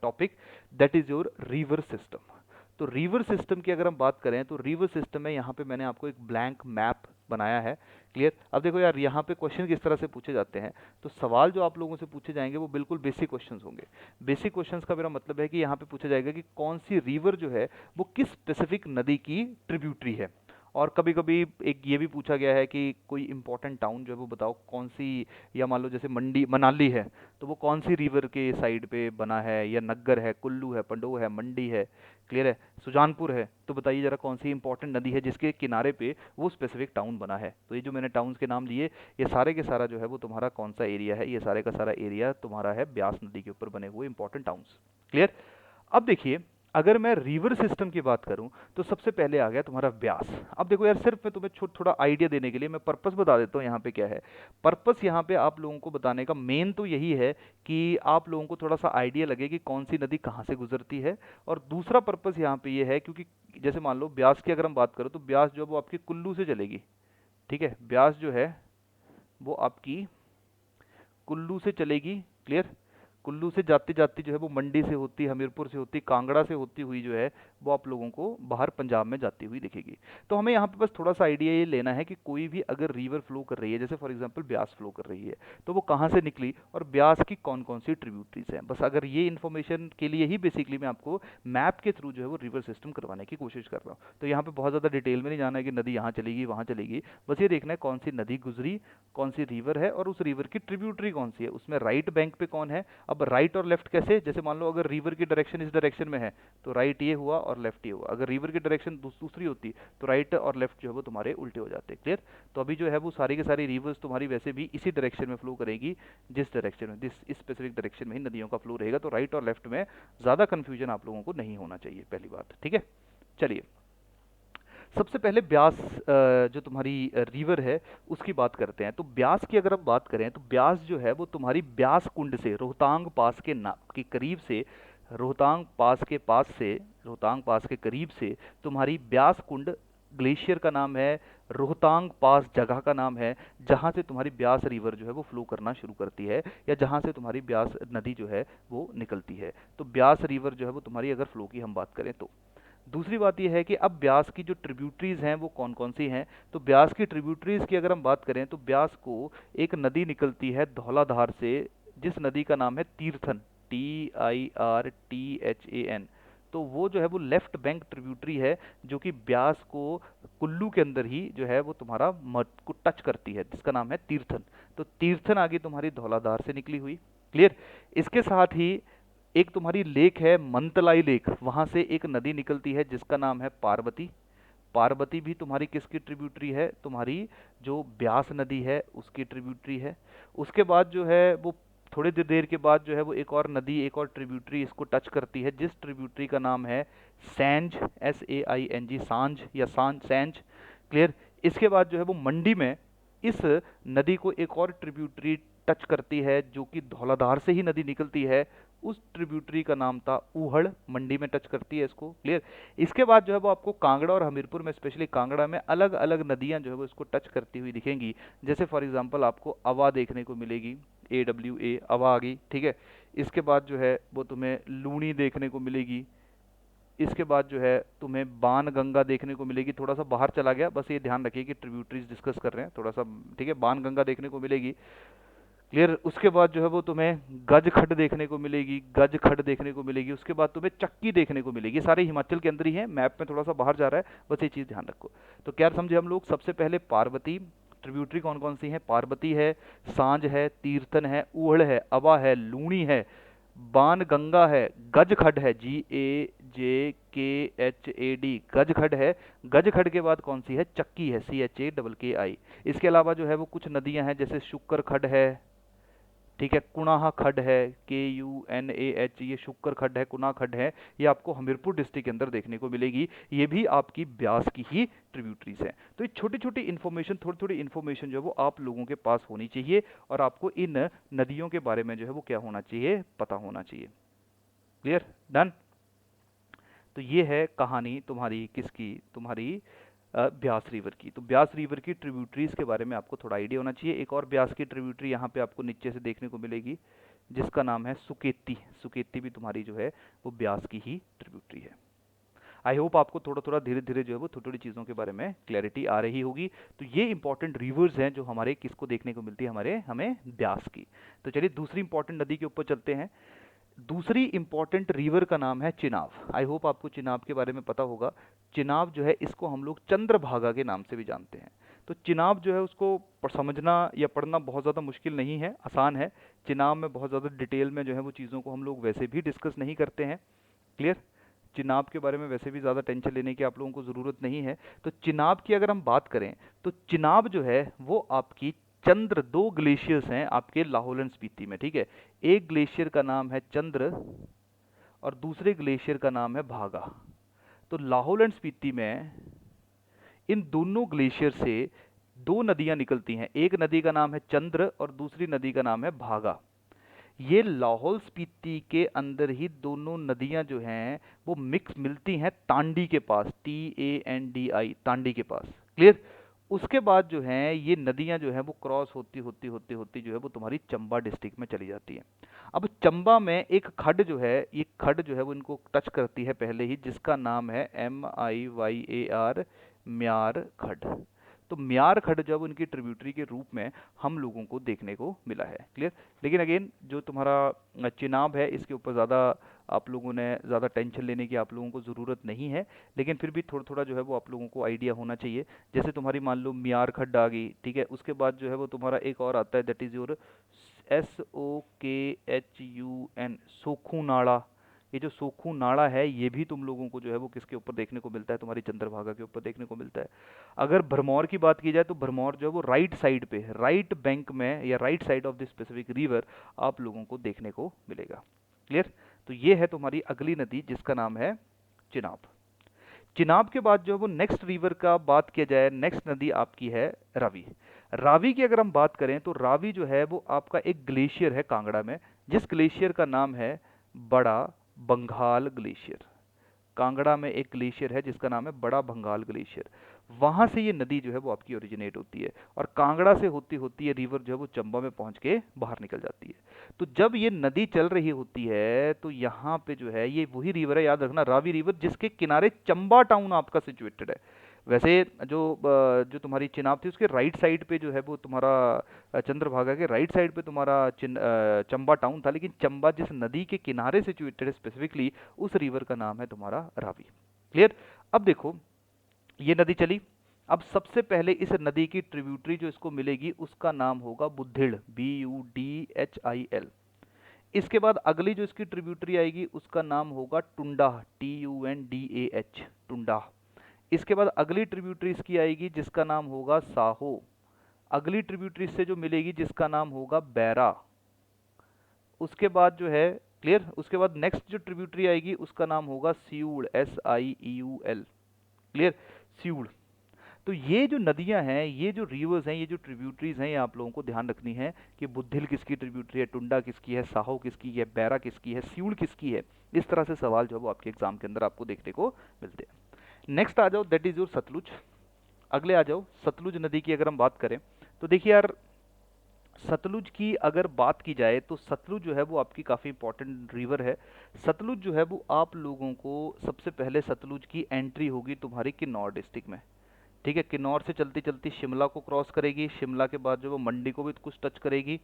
topic, that is your river system. तो रिवर सिस्टम की अगर हम बात करें तो रिवर सिस्टम में यहाँ पे मैंने आपको एक ब्लैंक मैप बनाया है, क्लियर। अब देखो यार, यहाँ पे क्वेश्चन किस तरह से पूछे जाते हैं, तो सवाल जो आप लोगों से पूछे जाएंगे वो बिल्कुल बेसिक क्वेश्चंस होंगे। बेसिक क्वेश्चंस का मेरा मतलब है कि यहाँ पे पूछा जाएगा कि कौन सी रिवर जो है वो किस स्पेसिफिक नदी की ट्रिब्यूटरी है। और कभी कभी एक ये भी पूछा गया है कि कोई इंपॉर्टेंट टाउन जो है वो बताओ कौन सी, या मान लो जैसे मंडी मनाली है तो वो कौन सी रिवर के साइड पे बना है, या नग्गर है, कुल्लू है, पंडोह है, मंडी है, क्लियर है, सुजानपुर है। तो बताइए जरा कौन सी इंपॉर्टेंट नदी है जिसके किनारे पे वो स्पेसिफिक टाउन बना है। तो ये जो मैंने टाउन्स के नाम लिए, ये सारे के सारा जो है वो तुम्हारा कौन सा एरिया है, ये सारे का सारा एरिया तुम्हारा है ब्यास नदी के ऊपर बने हुए इंपॉर्टेंट टाउन्स, क्लियर। अब देखिए, अगर मैं रिवर सिस्टम की बात करूं तो सबसे पहले आ गया तुम्हारा ब्यास। अब देखो यार, सिर्फ मैं तुम्हें थोड़ा आइडिया देने के लिए मैं पर्पस बता देता हूँ यहाँ पे क्या है। पर्पस यहाँ पे आप लोगों को बताने का मेन तो यही है कि आप लोगों को थोड़ा सा आइडिया लगे कि कौन सी नदी कहाँ से गुजरती है। और दूसरा पर्पस यहाँ पे ये है क्योंकि जैसे मान लो ब्यास की अगर हम बात करें तो ब्यास जो है वो आपकी कुल्लू से चलेगी, ठीक है। ब्यास जो है वो आपकी कुल्लू से चलेगी, क्लियर। कुल्लू से जाती जाती जो है वो मंडी से होती, हमीरपुर से होती, कांगड़ा से होती हुई जो है वो आप लोगों को बाहर पंजाब में जाती हुई दिखेगी। तो हमें यहाँ पे बस थोड़ा सा आइडिया ये लेना है कि कोई भी अगर रिवर फ्लो कर रही है, जैसे फॉर एग्जांपल ब्यास फ्लो कर रही है, तो वो कहाँ से निकली और ब्यास की कौन कौन सी ट्रिब्यूटरीज हैं। बस अगर ये इन्फॉर्मेशन के लिए ही बेसिकली मैं आपको मैप के थ्रू जो है वो रिवर सिस्टम करवाने की कोशिश कर रहा हूँ। तो यहाँ पे बहुत ज़्यादा डिटेल में नहीं जाना है कि नदी यहाँ चलेगी वहाँ चलेगी, बस ये देखना है कौन सी नदी गुजरी, कौन सी रिवर है और उस रिवर की ट्रिब्यूटरी कौन सी है, उसमें राइट बैंक पे कौन है। अब राइट और लेफ्ट कैसे, जैसे मान लो अगर रिवर की डायरेक्शन इस डायरेक्शन में है तो राइट ये हुआ और लेफ्ट ये हुआ। अगर रिवर की डायरेक्शन दूसरी होती तो राइट और लेफ्ट जो है वो तुम्हारे उल्टे हो जाते, क्लियर। तो अभी जो है वो सारी की सारी रिवर्स तुम्हारी वैसे भी इसी डायरेक्शन में फ्लो करेगी, जिस डायरेक्शन में इस स्पेसिफिक डायरेक्शन में ही नदियों का फ्लो रहेगा। तो राइट और लेफ्ट में ज़्यादा कन्फ्यूजन आप लोगों को नहीं होना चाहिए, पहली बात, ठीक है। चलिए, सबसे पहले ब्यास जो तुम्हारी रिवर है उसकी बात करते हैं। तो ब्यास की अगर हम बात करें तो ब्यास जो है वो तुम्हारी ब्यास कुंड से रोहतांग पास के करीब से, रोहतांग पास के पास से, रोहतांग पास के करीब से तुम्हारी ब्यास कुंड ग्लेशियर का नाम है, रोहतांग पास जगह का नाम है, जहाँ से तुम्हारी ब्यास रिवर जो है वो फ्लो करना शुरू करती है, या जहाँ से तुम्हारी ब्यास नदी जो है वो निकलती है। तो ब्यास रिवर जो है वो तुम्हारी अगर फ्लो की हम बात करें तो। दूसरी बात यह है कि अब ब्यास की जो ट्रिब्यूटरीज हैं वो कौन कौन सी हैं। तो ब्यास की ट्रिब्यूटरीज की अगर हम बात करें तो ब्यास को एक नदी निकलती है धौलाधार से, जिस नदी का नाम है तीर्थन, TIRTHAN। तो वो जो है वो लेफ्ट बैंक ट्रिब्यूटरी है जो कि ब्यास को कुल्लू के अंदर ही जो है वो तुम्हारा मध को टच करती है, जिसका नाम है तीर्थन। तो तीर्थन आगे तुम्हारी धौलाधार से निकली हुई, क्लियर। इसके साथ ही एक तुम्हारी लेक है मंतलाई लेक, वहां से एक नदी निकलती है जिसका नाम है पार्वती। पार्वती भी तुम्हारी किसकी ट्रिब्यूटरी है? तुम्हारी जो ब्यास नदी है उसकी ट्रिब्यूटरी है। उसके बाद जो है वो थोड़ी देर देर के बाद जो है वो एक और नदी, एक और ट्रिब्यूटरी इसको टच करती है, जिस ट्रिब्यूटरी का नाम है सैंज, SAING, सांझ या सैंज। क्लियर? इसके बाद जो है वो मंडी में इस नदी को एक और ट्रिब्यूटरी टच करती है जो कि धौलाधार से ही नदी निकलती है, उस ट्रिब्यूटरी का नाम था ऊहड़, मंडी में टच करती है इसको। क्लियर? इसके बाद जो है वो आपको कांगड़ा और हमीरपुर में, स्पेशली कांगड़ा में अलग अलग नदियां जो है वो इसको टच करती हुई दिखेंगी। जैसे फॉर एग्जांपल आपको अवा देखने को मिलेगी, AWA, अवा आ गई, ठीक है। इसके बाद जो है वो तुम्हें लूणी देखने को मिलेगी। इसके बाद जो है तुम्हें बाण गंगा देखने को मिलेगी। थोड़ा सा बाहर चला गया, बस ये ध्यान रखिए कि ट्रिब्यूटरीज डिस्कस कर रहे हैं थोड़ा सा, ठीक है। बाण गंगा देखने को मिलेगी। क्लियर? उसके बाद जो है वो तुम्हें गज खड देखने को मिलेगी, गज खड देखने को मिलेगी। उसके बाद तुम्हें चक्की देखने को मिलेगी। सारे हिमाचल के अंदर ही है, मैप में थोड़ा सा बाहर जा रहा है, बस ये चीज़ ध्यान रखो। तो क्या समझे हम लोग? सबसे पहले पार्वती, ट्रिब्यूटरी कौन कौन सी है? पार्वती है, सांझ है, तीर्थन है, ऊहड़ है, अवा है, लूणी है, बाण गंगा है, गज खड है, GAJKHAD, गज खड है। गज खड के बाद कौन सी है? चक्की है, CHAKKI। इसके अलावा जो है वो कुछ नदियां हैं, जैसे शुक्र खड है, ठीक है, कुणाह खड है, KUNAH, ये शुक्र खड है, कुना खड है। ये आपको हमीरपुर डिस्ट्रिक्ट के अंदर देखने को मिलेगी। ये भी आपकी ब्यास की ही ट्रिब्यूटरीज हैं। तो ये छोटी छोटी इन्फॉर्मेशन, थोड़ी थोड़ी इन्फॉर्मेशन जो है वो आप लोगों के पास होनी चाहिए, और आपको इन नदियों के बारे में जो है वो क्या होना चाहिए? पता होना चाहिए। क्लियर? डन? तो ये है कहानी तुम्हारी किसकी? तुम्हारी ब्यास रिवर की। तो ब्यास रिवर की ट्रिब्यूटरीज के बारे में आपको थोड़ा आइडिया होना चाहिए। एक और ब्यास की ट्रिब्यूटरी यहाँ पे आपको नीचे से देखने को मिलेगी, जिसका नाम है सुकेती। सुकेती भी तुम्हारी जो है वो ब्यास की ही ट्रिब्यूटरी है। आई होप आपको थोड़ा थोड़ा धीरे धीरे जो है वो थोड़ी थोड़ी चीज़ों के बारे में क्लैरिटी आ रही होगी। तो ये इंपॉर्टेंट रिवर्स हैं जो हमारे किसको देखने को मिलती है? हमें ब्यास की। तो चलिए दूसरी इंपॉर्टेंट नदी के ऊपर चलते हैं। दूसरी इंपॉर्टेंट रिवर का नाम है चिनाब। आई होप आपको चिनाब के बारे में पता होगा। चिनाब जो है इसको हम लोग चंद्रभागा के नाम से भी जानते हैं। तो चिनाब जो है उसको समझना या पढ़ना बहुत ज़्यादा मुश्किल नहीं है, आसान है। चिनाब में बहुत ज़्यादा डिटेल में जो है वो चीज़ों को हम लोग वैसे भी डिस्कस नहीं करते हैं। क्लियर? चिनाब के बारे में वैसे भी ज़्यादा टेंशन लेने की आप लोगों को ज़रूरत नहीं है। तो चिनाब की अगर हम बात करें, तो चिनाब जो है वो आपकी चंद्र, दो ग्लेशियर्स हैं आपके लाहौल एंड स्पीति में, ठीक है। एक ग्लेशियर का नाम है चंद्र और दूसरे ग्लेशियर का नाम है भागा। तो लाहौल एंड स्पीति में इन दोनों ग्लेशियर से दो नदियां निकलती हैं। एक नदी का नाम है चंद्र और दूसरी नदी का नाम है भागा। ये लाहौल स्पीति के अंदर ही दोनों नदियां जो हैं वो मिक्स मिलती हैं तांडी के पास, TANDI, तांडी के पास। क्लियर? उसके बाद जो है ये नदियां जो हैं वो क्रॉस होती होती होती होती जो है वो तुम्हारी चंबा डिस्ट्रिक्ट में चली जाती हैं। अब चंबा में एक खड जो है, ये खड जो है वो इनको टच करती है पहले ही, जिसका नाम है MIYAR, म्यार खड। तो म्यार खड जब उनकी ट्रिब्यूटरी के रूप में हम लोगों को देखने को मिला है। क्लियर? लेकिन अगेन जो तुम्हारा चिनाब है इसके ऊपर ज़्यादा आप लोगों ने ज़्यादा टेंशन लेने की आप लोगों को ज़रूरत नहीं है, लेकिन फिर भी थोड़ा थोड़ा जो है वो आप लोगों को आइडिया होना चाहिए। जैसे तुम्हारी मान लो म्यार खड्ड आ गई, ठीक है। उसके बाद जो है वो तुम्हारा एक और आता है, दैट इज़ योर SOKHUN, सोखू नाड़ा। ये जो सोखू नाड़ा है ये भी तुम लोगों को जो है वो किसके ऊपर देखने को मिलता है? तुम्हारी चंद्रभागा के ऊपर देखने को मिलता है। अगर भरमौर की बात की जाए तो भरमौर जो है वो राइट साइड पे, राइट बैंक में या right side of this specific river आप लोगों को देखने को मिलेगा। क्लियर? तो ये है तुम्हारी अगली नदी जिसका नाम है चिनाब। चिनाब के बाद जो है वो नेक्स्ट रिवर का बात किया जाए, नेक्स्ट नदी आपकी है रावी। रावी की अगर हम बात करें तो रावी जो है वो आपका एक ग्लेशियर है कांगड़ा में, जिस ग्लेशियर का नाम है बड़ा बंगाल ग्लेशियर। कांगड़ा में एक ग्लेशियर है जिसका नाम है बड़ा बंगाल ग्लेशियर। वहां से ये नदी जो है वो आपकी ओरिजिनेट होती है, और कांगड़ा से होती होती है रिवर जो है वो चंबा में पहुंच के बाहर निकल जाती है। तो जब ये नदी चल रही होती है तो यहाँ पे जो है ये वही रिवर है, याद रखना, रावी रिवर, जिसके किनारे चंबा टाउन आपका सिचुएटेड है। वैसे जो तुम्हारी चिनाब थी उसके राइट साइड पे जो है वो तुम्हारा चंद्रभागा के राइट साइड पे तुम्हारा चंबा टाउन था, लेकिन चंबा जिस नदी के किनारे सिचुएटेड है स्पेसिफिकली, उस रिवर का नाम है तुम्हारा रावी। क्लियर? अब देखो ये नदी चली। अब सबसे पहले इस नदी की ट्रिब्यूटरी जो इसको मिलेगी उसका नाम होगा बुद्धिड़, BUDHIL। इसके बाद अगली जो इसकी ट्रिब्यूटरी आएगी उसका नाम होगा टुंडा, TUNDAH, टुंडा। इसके बाद अगली ट्रिब्यूटरी इसकी आएगी जिसका नाम होगा साहो। अगली ट्रिब्यूटरी से जो मिलेगी जिसका नाम होगा बैरा। उसके बाद जो है, क्लियर, उसके बाद नेक्स्ट जो ट्रिब्यूटरी आएगी उसका नाम होगा सियूल, SIEUL, क्लियर, सियूल। तो ये जो नदियां हैं, ये जो रिवर्स हैं, ये जो ट्रिब्यूटरीज हैं, ये आप लोगों को ध्यान रखनी है कि बुद्धिल किसकी ट्रिब्यूटरी है, टुंडा किसकी है, साहो किसकी है, बैरा किसकी है, सियूल किसकी है। इस तरह से सवाल जो है वो आपके एग्जाम के अंदर आपको देखने को मिलते हैं। नेक्स्ट आ जाओ, दैट इज योर सतलुज। अगले आ जाओ, सतलुज नदी की अगर हम बात करें तो देखिए यार, सतलुज की अगर बात की जाए तो सतलुज जो है वो आपकी काफ़ी इंपॉर्टेंट रिवर है। सतलुज जो है वो आप लोगों को सबसे पहले सतलुज की एंट्री होगी तुम्हारी किन्नौर डिस्ट्रिक्ट में, ठीक है। किन्नौर से चलती चलती शिमला को क्रॉस करेगी, शिमला के बाद जो वो मंडी को भी कुछ टच करेगी,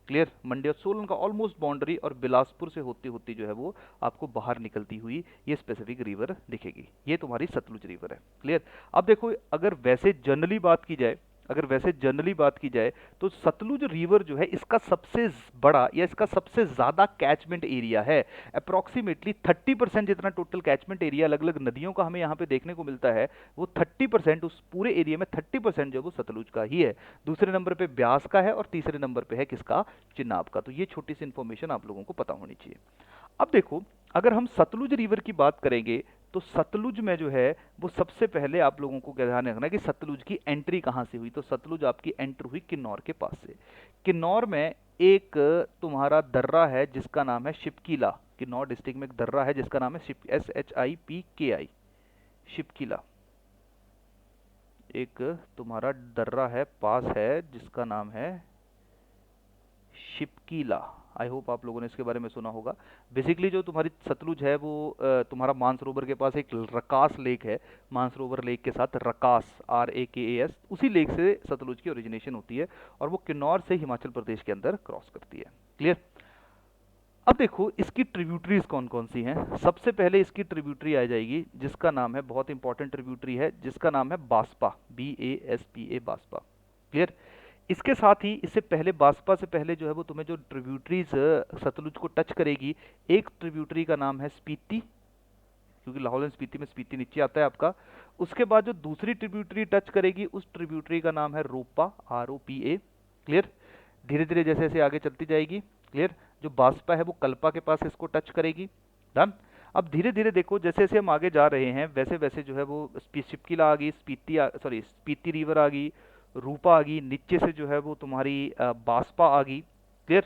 क्लियर, मंडी और सोलन का ऑलमोस्ट बाउंड्री, और बिलासपुर से होती होती जो है वो आपको बाहर निकलती हुई ये स्पेसिफिक रिवर दिखेगी। ये तुम्हारी सतलुज रिवर है, क्लियर। अब देखो, अगर वैसे जनरली बात की जाए, अगर वैसे जनरली बात की जाए तो सतलुज रिवर जो है इसका सबसे बड़ा या इसका सबसे ज़्यादा कैचमेंट एरिया है। अप्रॉक्सीमेटली 30% जितना टोटल कैचमेंट एरिया अलग अलग नदियों का हमें यहाँ पे देखने को मिलता है, वो 30%, उस पूरे एरिया में 30% जो वो सतलुज का ही है। दूसरे नंबर पे ब्यास का है और तीसरे नंबर पे है किसका, चिनाब का। तो ये छोटी सी इन्फॉर्मेशन आप लोगों को पता होनी चाहिए। अब देखो, अगर हम सतलुज रिवर की बात करेंगे तो सतलुज में जो है वो सबसे पहले आप लोगों को क्या ध्यान रखना है कि सतलुज की एंट्री कहाँ से हुई। तो सतलुज आपकी एंटर हुई किन्नौर के पास से। किन्नौर में एक तुम्हारा दर्रा है जिसका नाम है शिपकीला। किन्नौर डिस्ट्रिक्ट में एक दर्रा है जिसका नाम है SHIPKI, शिपकीला। एक तुम्हारा दर्रा है पास है जिसका नाम है शिपकीला। आई होप आप लोगों ने इसके बारे में सुना होगा। बेसिकली जो तुम्हारी सतलुज है वो तुम्हारा मानसरोवर के पास एक रकास लेक है। मानसरोवर लेक के साथ रकास, RAKAS, उसी लेक से सतलुज की ओरिजिनेशन होती है और वो किन्नौर से हिमाचल प्रदेश के अंदर क्रॉस करती है, क्लियर। अब देखो इसकी ट्रिब्यूटरीज कौन कौन सी हैं। सबसे पहले इसकी ट्रिब्यूटरी आ जाएगी जिसका नाम है, बहुत इंपॉर्टेंट ट्रिब्यूटरी है जिसका नाम है बास्पा, BASPA, बास्पा, क्लियर। इसके साथ ही इससे पहले, बास्पा से पहले जो है वो तुम्हें जो ट्रिब्यूटरीज सतलुज को टच करेगी, एक ट्रिब्यूटरी का नाम है स्पीति, क्योंकि लाहौल एंड स्पीति में स्पीति नीचे आता है आपका। उसके बाद जो दूसरी ट्रिब्यूटरी टच करेगी उस ट्रिब्यूटरी का नाम है रोपा, ROPA, क्लियर। धीरे धीरे जैसे जैसे आगे चलती जाएगी, क्लियर। जो बास्पा है वो कल्पा के पास इसको टच करेगी, डन। अब धीरे धीरे देखो जैसे जैसे हम आगे जा रहे हैं वैसे वैसे जो है वो शिपकीला आ गई, स्पीति रिवर आ गई, रूपा आ गई, नीचे से जो है वो तुम्हारी बास्पा आ गई, क्लियर।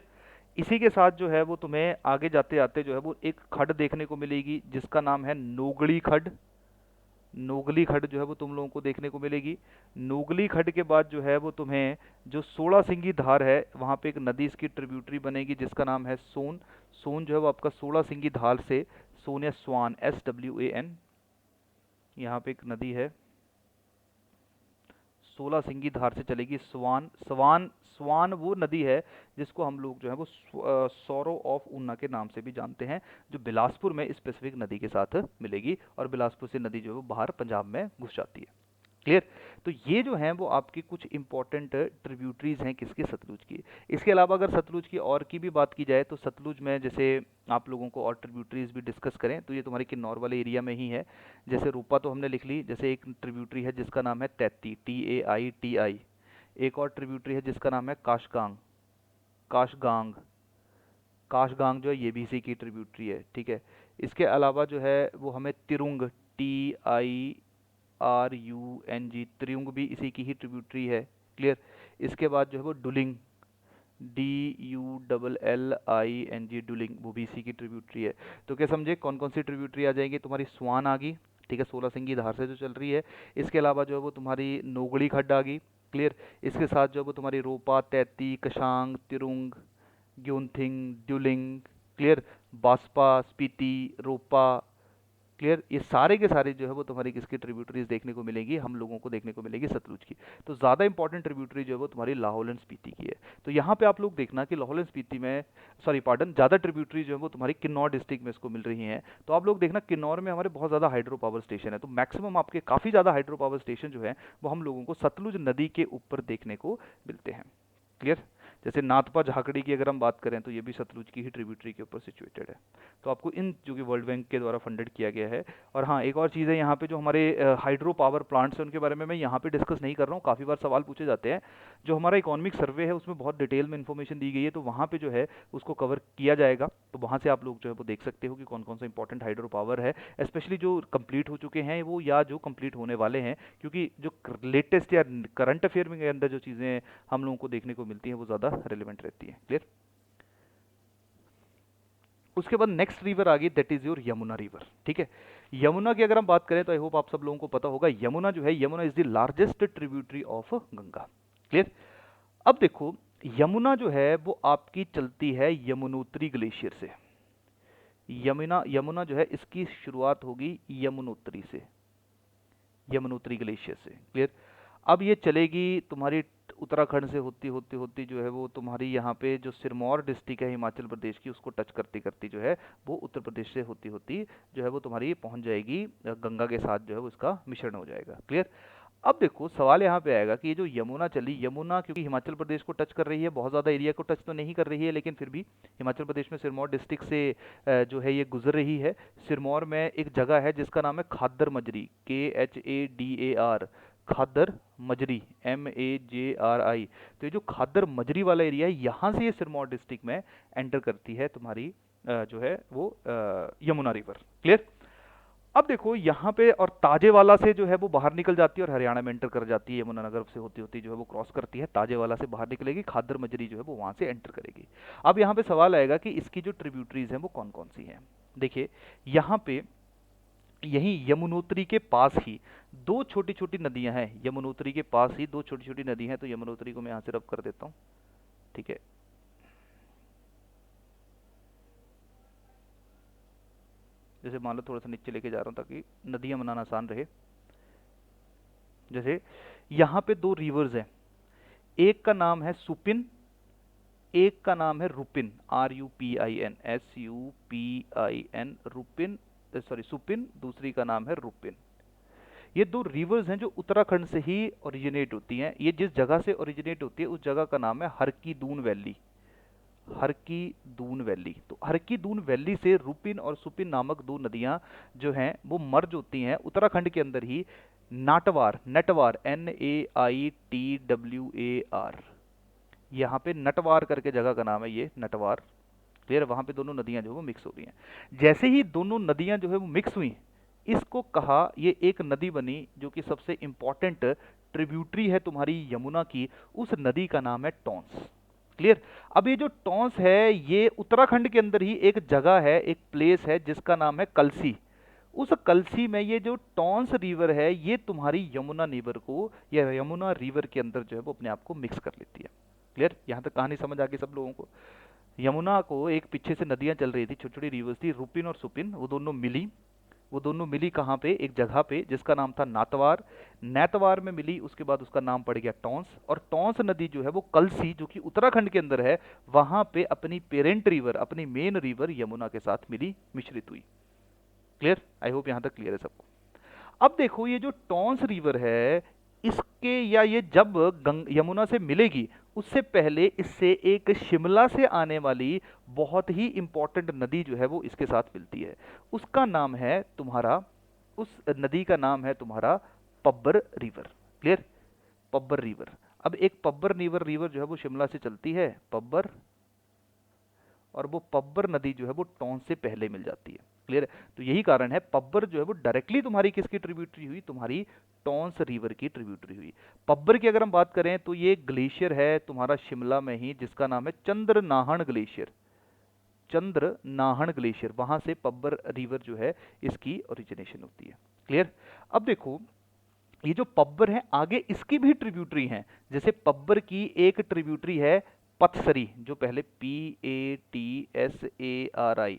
इसी के साथ जो है वो तुम्हें आगे जाते जाते जो है वो एक खड देखने को मिलेगी जिसका नाम है नोगली खड। नोगली खड जो है वो तुम लोगों को देखने को मिलेगी। नोगली खड के बाद जो है वो तुम्हें जो 16 सिंगी धार है वहाँ पे एक नदी इसकी ट्रिब्यूटरी बनेगी जिसका नाम है सोन। सोन जो है वो आपका 16 सिंगी धार से, सोन या स्वान, SWAN, यहाँ पे एक नदी है 16 सिंगी धार से चलेगी स्वान। स्वान, स्वान वो नदी है जिसको हम लोग जो है वो सौरो ऑफ ऊना के नाम से भी जानते हैं, जो बिलासपुर में स्पेसिफिक नदी के साथ मिलेगी और बिलासपुर से नदी जो है वो बाहर पंजाब में घुस जाती है, क्लियर। तो ये जो हैं वो आपकी कुछ इंपॉर्टेंट ट्रिब्यूटरीज हैं किसकी, सतलुज की। इसके अलावा अगर सतलुज की और की भी बात की जाए तो सतलुज में जैसे आप लोगों को और ट्रिब्यूटरीज भी डिस्कस करें तो ये तुम्हारी किन्नौर वाले एरिया में ही है। जैसे रूपा तो हमने लिख ली, जैसे एक ट्रिब्यूटरी है जिसका नाम है तैती, TAITI। एक और ट्रिब्यूटरी है जिसका नाम है काशगांग, काशगांग, काशगांग जो है ये भी इसी की ट्रिब्यूटरी है, ठीक है। इसके अलावा जो है वो हमें तिरुंग, TIRUNG, त्रियुंग भी इसी की ही ट्रिब्यूटरी है, क्लियर। इसके बाद जो है वो डुलिंग, DULLING, डुलिंग, वो भी इसी की ट्रिब्यूटरी है। तो क्या समझे कौन कौन सी ट्रिब्यूटरी आ जाएंगी, तुम्हारी स्वान आ गई, ठीक है, 16 सिंगी धार से जो चल रही है। इसके अलावा जो है वो तुम्हारी नोगड़ी खड्ड आ गई, क्लियर। इसके साथ जो है वो तुम्हारी रोपा, तैती, कशांग, तिरुंग, ग्योनथिंग, ड्यूलिंग, क्लियर, बास्पा, स्पीति, रोपा, क्लियर। ये सारे के सारे जो है वो तुम्हारी किसकी ट्रिब्यूटरीज देखने को मिलेंगी, हम लोगों को देखने को मिलेगी सतलुज की। तो ज़्यादा इंपॉर्टेंट ट्रिब्यूटरी जो है वो तुम्हारी लाहौल एंड स्पीति की है। तो यहाँ पे आप लोग देखना कि लाहौल एंड स्पीति में, सॉरी पार्डन, ज़्यादा ट्रिब्यूटरी जो है वो तुम्हारी किन्नौर डिस्ट्रिक्ट में इसको मिल रही हैं। तो आप लोग देखना किन्नौर में हमारे बहुत ज़्यादा हाइड्रो पावर स्टेशन है, तो मैक्सिमम आपके काफ़ी ज़्यादा हाइड्रो पावर स्टेशन जो है वो हम लोगों को सतलुज नदी के ऊपर देखने को मिलते हैं, क्लियर। जैसे नाथपा झाकड़ी की अगर हम बात करें तो ये भी सतलुज की ही ट्रिब्यूटरी के ऊपर सिचुएटेड है। तो आपको इन जो कि वर्ल्ड बैंक के द्वारा फंडेड किया गया है। और हाँ, एक और चीज़ है यहाँ पे, जो हमारे हाइड्रो पावर प्लांट्स हैं उनके बारे में मैं यहाँ पे डिस्कस नहीं कर रहा हूँ, काफ़ी बार सवाल पूछे जाते हैं। जो हमारा इकोनॉमिक सर्वे है उसमें बहुत डिटेल में इन्फॉर्मेशन दी गई है, तो वहाँ पे जो है उसको कवर किया जाएगा। तो वहाँ से आप लोग जो है वो देख सकते हो कि कौन कौन सा इंपॉर्टेंट हाइड्रो पावर है, स्पेशली जो कंप्लीट हो चुके हैं वो, या जो कंप्लीट होने वाले हैं, क्योंकि जो लेटेस्ट या करंट अफेयर में के अंदर जो चीज़ें हम लोगों को देखने को मिलती हैं वो ज़्यादा रिलेवेंट रहती हैं। क्लियर? उसके बाद नेक्स्ट रिवर आ गई, that is your Yamuna river. ठीक है, यमुना की अगर हम बात करें तो आई होप आप सब लोगों को पता होगा, यमुना जो है, Yamuna is the largest tributary of Ganga. Clear? अब देखो, यमुना जो है वो आपकी चलती है यमुनोत्री ग्लेशियर से। यमुना यमुना जो है इसकी शुरुआत होगी यमुनोत्री से, यमुनोत्री ग्लेशियर से। क्लियर? अब ये चलेगी तुम्हारी उत्तराखंड से होती होती होती जो है वो तुम्हारी यहाँ पे जो सिरमौर डिस्ट्रिक्ट है हिमाचल प्रदेश की, उसको टच करती करती जो है वो उत्तर प्रदेश से होती होती जो है वो तुम्हारी पहुँच जाएगी गंगा के साथ, जो है वो इसका मिश्रण हो जाएगा। क्लियर? अब देखो, सवाल यहाँ पे आएगा कि ये जो यमुना चली, यमुना क्योंकि हिमाचल प्रदेश को टच कर रही है, बहुत ज़्यादा एरिया को टच तो नहीं कर रही है, लेकिन फिर भी हिमाचल प्रदेश में सिरमौर डिस्ट्रिक्ट से जो है ये गुजर रही है। सिरमौर में एक जगह है जिसका नाम है खादर मजरी, KHADAR, खादर मजरी, MAJRI। तो ये जो खादर मजरी वाला एरिया है, यहाँ से ये सिरमौर डिस्ट्रिक्ट में एंटर करती है तुम्हारी जो है वो यमुना रिवर। क्लियर? अब देखो यहाँ पे, और ताजेवाला से जो है वो बाहर निकल जाती है और हरियाणा में एंटर कर जाती है, यमुनानगर से होती होती जो है वो क्रॉस करती है, ताजेवाला से बाहर निकलेगी, खादर मजरी जो है वो वहाँ से एंटर करेगी। अब यहाँ पे सवाल आएगा कि इसकी जो ट्रिब्यूटरीज हैं वो कौन कौन सी हैं। देखिए, यहाँ पे यही यमुनोत्री के पास ही दो छोटी छोटी नदियां हैं, यमुनोत्री के पास ही दो छोटी छोटी नदी हैं। तो यमुनोत्री को मैं यहाँ से रब कर देता हूँ। ठीक है, जैसे मान लो थोड़ा सा नीचे लेके जा रहा हूँ ताकि नदियां बनाना आसान रहे। जैसे यहाँ पे दो रिवर्स हैं, एक का नाम है सुपिन, एक का नाम है रुपिन, RUPIN, रुपिन, सॉरी सुपिन, दूसरी का नाम है रुपिन। ये दो रिवर्स हैं जो उत्तराखंड से ही ओरिजिनेट होती हैं। ये जिस जगह से ओरिजिनेट होती है उस जगह का नाम है हर की दून वैली, हर की दून वैली। तो हर की दून वैली से रुपिन और सुपिन नामक दो नदियां जो हैं वो मर्ज होती हैं उत्तराखंड के अंदर ही नाटवार, नटवार, NAITWAR, यहाँ पे नटवार करके जगह का नाम है ये, नटवार। क्लियर? वहां पे दोनों नदियां जो है वो मिक्स हो रही हैं। जैसे ही दोनों नदियां जो है वो मिक्स हुई, इसको कहा, ये एक नदी बनी जो कि सबसे इंपॉर्टेंट ट्रिब्यूटरी है तुम्हारी यमुना की, उस नदी का नाम है टॉन्स। क्लियर? अब ये जो टॉन्स है ये उत्तराखंड के अंदर ही एक जगह है, एक प्लेस है जिसका नाम है कलसी। उस कलसी में ये जो टॉन्स रिवर है ये तुम्हारी यमुना रिवर को, या यमुना रिवर के अंदर जो है वो अपने आप को मिक्स कर लेती है। क्लियर? यहाँ तक कहानी समझ आ गई सब लोगों को? यमुना को एक पीछे से नदियां चल रही थी, छोटी छोटी रिवर्स थी, रुपिन और सुपिन, वो दोनों मिली। वो दोनों मिली कहाँ पे? एक जगह पे जिसका नाम था नातवार। नैतवार में मिली, उसके बाद उसका नाम पड़ गया टॉन्स। और टॉन्स नदी जो है वो कलसी, जो कि उत्तराखंड के अंदर है, वहां पे अपनी पेरेंट रिवर, अपनी मेन रिवर यमुना के साथ मिली, मिश्रित हुई। क्लियर? आई होप यहाँ तक क्लियर है सबको। अब देखो, ये जो टॉन्स रिवर है, इसके, या ये जब यमुना से मिलेगी उससे पहले इससे एक शिमला से आने वाली बहुत ही इंपॉर्टेंट नदी जो है वो इसके साथ मिलती है। उसका नाम है तुम्हारा, उस नदी का नाम है तुम्हारा Pabbar river. Clear? Pabbar river. अब एक पब्बर रिवर जो है वो शिमला से चलती है, पब्बर, और वो पब्बर नदी जो है वो टॉन्स से पहले मिल जाती है। क्लियर? तो यही कारण है पब्बर जो है वो डायरेक्टली तुम्हारी किसकी ट्रिब्यूटरी हुई? तुम्हारी टॉन्स रिवर की ट्रिब्यूटरी हुई। पब्बर की अगर हम बात करें तो ये ग्लेशियर है तुम्हारा शिमला में ही, जिसका नाम है चंद्रनाहन ग्लेशियर, चंद्रनाहन ग्लेशियर, वहां से पब्बर रिवर जो है इसकी ओरिजिनेशन होती है। क्लियर? अब देखो, ये जो पब्बर है आगे इसकी भी ट्रिब्यूटरी हैं। जैसे पब्बर की एक ट्रिब्यूटरी है पथसरी, जो पहले PATSARI,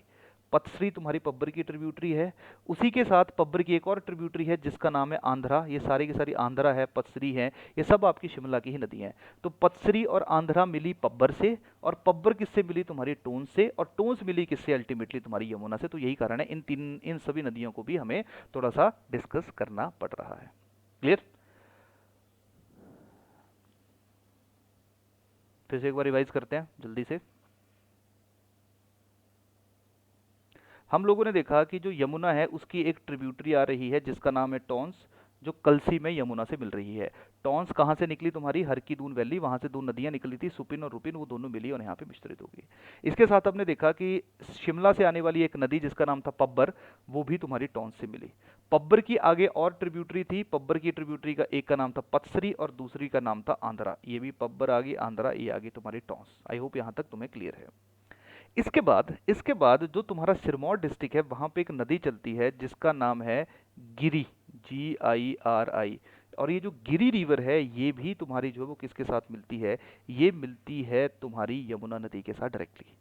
पथसरी तुम्हारी पब्बर की ट्रिब्यूटरी है। उसी के साथ पब्बर की एक और ट्रिब्यूटरी है जिसका नाम है आंध्रा। ये सारी की सारी आंध्रा है, पथसरी है, ये सब आपकी शिमला की ही नदी हैं। तो पथसरी और आंध्रा मिली पब्बर से, और पब्बर किससे मिली? तुम्हारी टोंस से, और टोंस मिली किससे? अल्टीमेटली तुम्हारी यमुना से। तो यही कारण है इन सभी नदियों को भी हमें थोड़ा सा डिस्कस करना पड़ रहा है। क्लियर? फिर से एक बार रिवाइज करते हैं जल्दी से। हम लोगों ने देखा कि जो यमुना है उसकी एक ट्रिब्यूटरी आ रही है जिसका नाम है टॉन्स, जो कलसी में यमुना से मिल रही है। टॉन्स कहाँ से निकली? तुम्हारी हर की दून वैली, वहां से दो नदियां निकली थी, सुपिन और रुपिन, वो दोनों मिली और यहाँ पे मिश्रित होगी। इसके साथ हमने देखा कि शिमला से आने वाली एक नदी जिसका नाम था पब्बर, वो भी तुम्हारी टॉन्स से मिली। पब्बर की आगे और ट्रिब्यूटरी थी, पब्बर की ट्रिब्यूटरी का एक का नाम था पत्सरी और दूसरी का नाम था आंध्रा। ये भी पब्बर आ गई, आंध्रा, ये आ गई तुम्हारी टॉन्स। आई होप यहाँ तक तुम्हें क्लियर है। इसके बाद जो तुम्हारा सिरमौर डिस्ट्रिक्ट है वहां पे एक नदी चलती है जिसका नाम है गिरी, GIRI। और ये जो गिरी रिवर है ये भी तुम्हारी जो है वो किसके साथ मिलती है? ये मिलती है तुम्हारी यमुना नदी के साथ डायरेक्टली।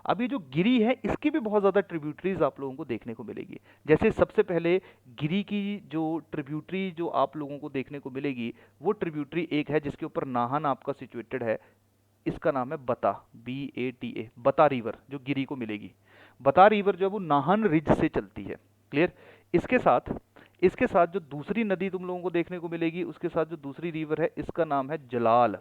अब ये जो गिरी है इसकी भी बहुत ज़्यादा ट्रिब्यूटरीज आप लोगों को देखने को मिलेगी। जैसे सबसे पहले गिरी की जो ट्रिब्यूटरी जो आप लोगों को देखने को मिलेगी, वो ट्रिब्यूटरी एक है जिसके ऊपर नाहन आपका सिचुएटेड है। इसका नाम है बता, BATA, बता रिवर जो गिरी को मिलेगी। बता रिवर जो है वो नाहन रिज से चलती है। क्लियर? इसके साथ इसके साथ जो दूसरी नदी तुम लोगों को देखने को मिलेगी, उसके साथ जो दूसरी रिवर है इसका नाम है जलाल।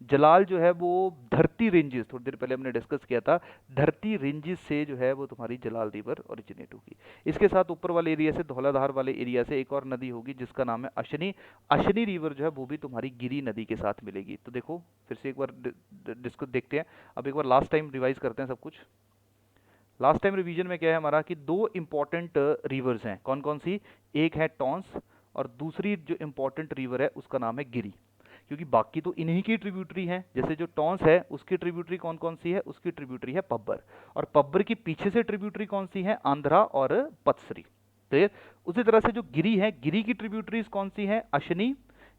जलाल जो है वो धरती रेंजेस, थोड़ी देर पहले हमने डिस्कस किया था, धरती रेंजेस से जो है वो तुम्हारी जलाल रिवर ओरिजिनेट होगी। इसके साथ ऊपर वाले एरिया से, धौलाधार वाले एरिया से एक और नदी होगी जिसका नाम है अशनी। अशनी रिवर जो है वो भी तुम्हारी गिरी नदी के साथ मिलेगी। तो देखो फिर से एक बार डिस्कस देखते हैं। अब एक बार लास्ट टाइम रिवाइज करते हैं सब कुछ। लास्ट टाइम रिवीजन में क्या है हमारा कि दो इंपॉर्टेंट रिवर्स हैं। कौन कौन सी? एक है टॉन्स और दूसरी जो इंपॉर्टेंट रिवर है उसका नाम है गिरी। क्योंकि बाकी तो इन्हीं की ट्रिब्यूटरी हैं। जैसे जो टॉन्स है उसकी ट्रिब्यूटरी कौन कौन सी है? उसकी ट्रिब्यूटरी है पब्बर, और पब्बर की पीछे से ट्रिब्यूटरी कौन सी है? आंध्रा और पत्सरी। क्लियर? उसी तरह से जो गिरी है, गिरी की ट्रिब्यूटरीज कौन सी हैं? अशनी।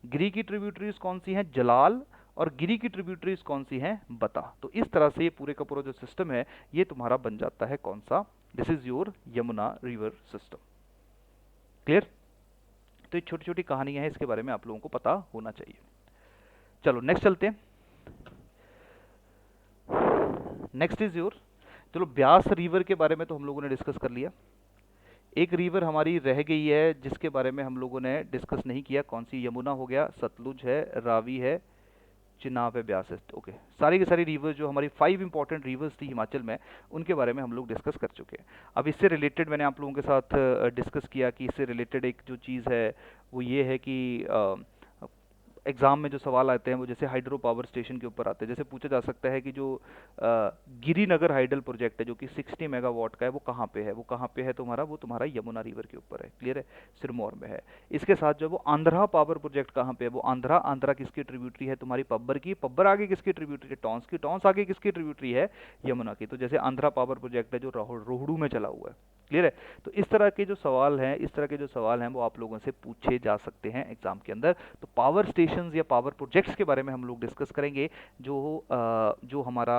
गिरी की ट्रिब्यूटरीज कौन सी हैं? जलाल। और गिरी की ट्रिब्यूटरीज कौन सी हैं? बता। तो इस तरह से ये पूरे का पूरा जो सिस्टम है ये तुम्हारा बन जाता है कौन सा? This is your Yamuna river system. Clear? तो ये छोटी छोटी कहानियां हैं, इसके बारे में आप लोगों को पता होना चाहिए। चलो नेक्स्ट चलते हैं। नेक्स्ट इज योर, चलो ब्यास रिवर के बारे में तो हम लोगों ने डिस्कस कर लिया। एक रिवर हमारी रह गई है जिसके बारे में हम लोगों ने डिस्कस नहीं किया। कौन सी? यमुना हो गया, सतलुज है, रावी है, चिनाब है, ब्यास है। ओके, सारी की सारी रिवर्स जो हमारी 5 इंपॉर्टेंट रिवर्स थी हिमाचल में, उनके बारे में हम लोग डिस्कस कर चुके हैं। अब इससे रिलेटेड मैंने आप लोगों के साथ डिस्कस किया कि इससे रिलेटेड एक जो चीज़ है वो ये है कि एग्जाम में जो सवाल आते हैं वो जैसे हाइड्रो पावर स्टेशन के ऊपर आते हैं। जैसे पूछा जा सकता है कि जो गिरीनगर हाइडल प्रोजेक्ट है जो कि 60 मेगावाट का है, वो कहाँ पे है? वो कहाँ पे है तुम्हारा? वो तुम्हारा यमुना रिवर के ऊपर है। क्लियर है? सिरमौर में है। इसके साथ जो वो आंध्रा पावर प्रोजेक्ट कहाँ पे है? वो आंध्रा। आंध्रा किसकी ट्रिब्यूटरी है? तुम्हारी पब्बर की। पब्बर आगे किसकी ट्रिब्यूटरी है? टॉन्स की। टॉन्स आगे किसकी ट्रिब्यूटरी है? यमुना की। तो जैसे आंध्रा पावर प्रोजेक्ट है जो रोहड़ू में चला हुआ है। क्लियर है? तो इस तरह के जो सवाल हैं, इस तरह के जो सवाल हैं वो आप लोगों से पूछे जा सकते हैं एग्जाम के अंदर। तो पावर स्टेशंस या पावर प्रोजेक्ट्स के बारे में हम लोग डिस्कस करेंगे जो हमारा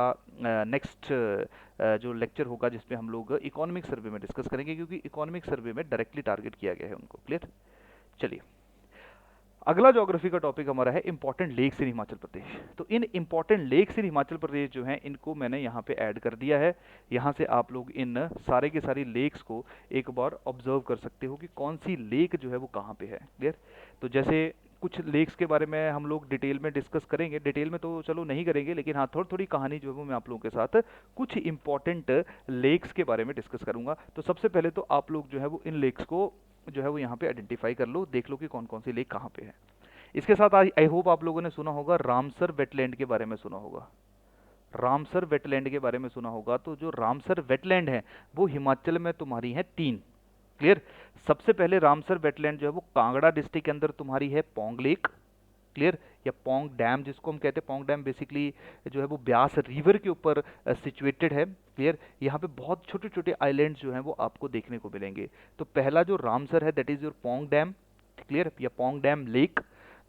नेक्स्ट जो लेक्चर होगा जिसमें हम लोग इकोनॉमिक सर्वे में डिस्कस करेंगे, क्योंकि इकोनॉमिक सर्वे में डायरेक्टली टारगेट किया गया है उनको। क्लियर? चलिए, अगला ज्योग्राफी का टॉपिक हमारा है इंपॉर्टेंट लेक्स इन हिमाचल प्रदेश। तो इन इंपॉर्टेंट लेक्स इन हिमाचल प्रदेश जो हैं इनको मैंने यहाँ पे ऐड कर दिया है। यहाँ से आप लोग इन सारे के सारी लेक्स को एक बार ऑब्जर्व कर सकते हो कि कौन सी लेक जो है वो कहाँ पे है। क्लियर? तो जैसे कुछ लेक्स के बारे में हम लोग डिटेल में डिस्कस करेंगे, डिटेल में तो चलो नहीं करेंगे, लेकिन हाँ थोड़ी थोड़ी कहानी जो है वो मैं आप लोगों के साथ कुछ इंपॉर्टेंट लेक्स के बारे में डिस्कस करूंगा। तो सबसे पहले तो आप लोग जो है वो इन लेक्स को जो है वो यहाँ पे आइडेंटिफाई कर लो, देख लो कि कौन कौन सी लेक कहाँ पे है। इसके साथ आई होप आप लोगों ने सुना होगा रामसर वेटलैंड के बारे में सुना होगा। रामसर वेटलैंड के बारे में सुना होगा। तो जो रामसर वेटलैंड है वो हिमाचल में तुम्हारी है 3। क्लियर? सबसे पहले रामसर वेटलैंड जो है वो कांगड़ा डिस्ट्रिक्ट के अंदर तुम्हारी है पोंग लेक। क्लियर? या पोंग डैम जिसको हम कहते हैं। पोंग डैम बेसिकली जो है वो ब्यास रिवर के ऊपर सिचुएटेड है। क्लियर? यहाँ पे बहुत छोटे छोटे आइलैंड्स जो हैं वो आपको देखने को मिलेंगे। तो पहला जो रामसर है that is your Pong dam. Clear? या पोंग डैम लेक।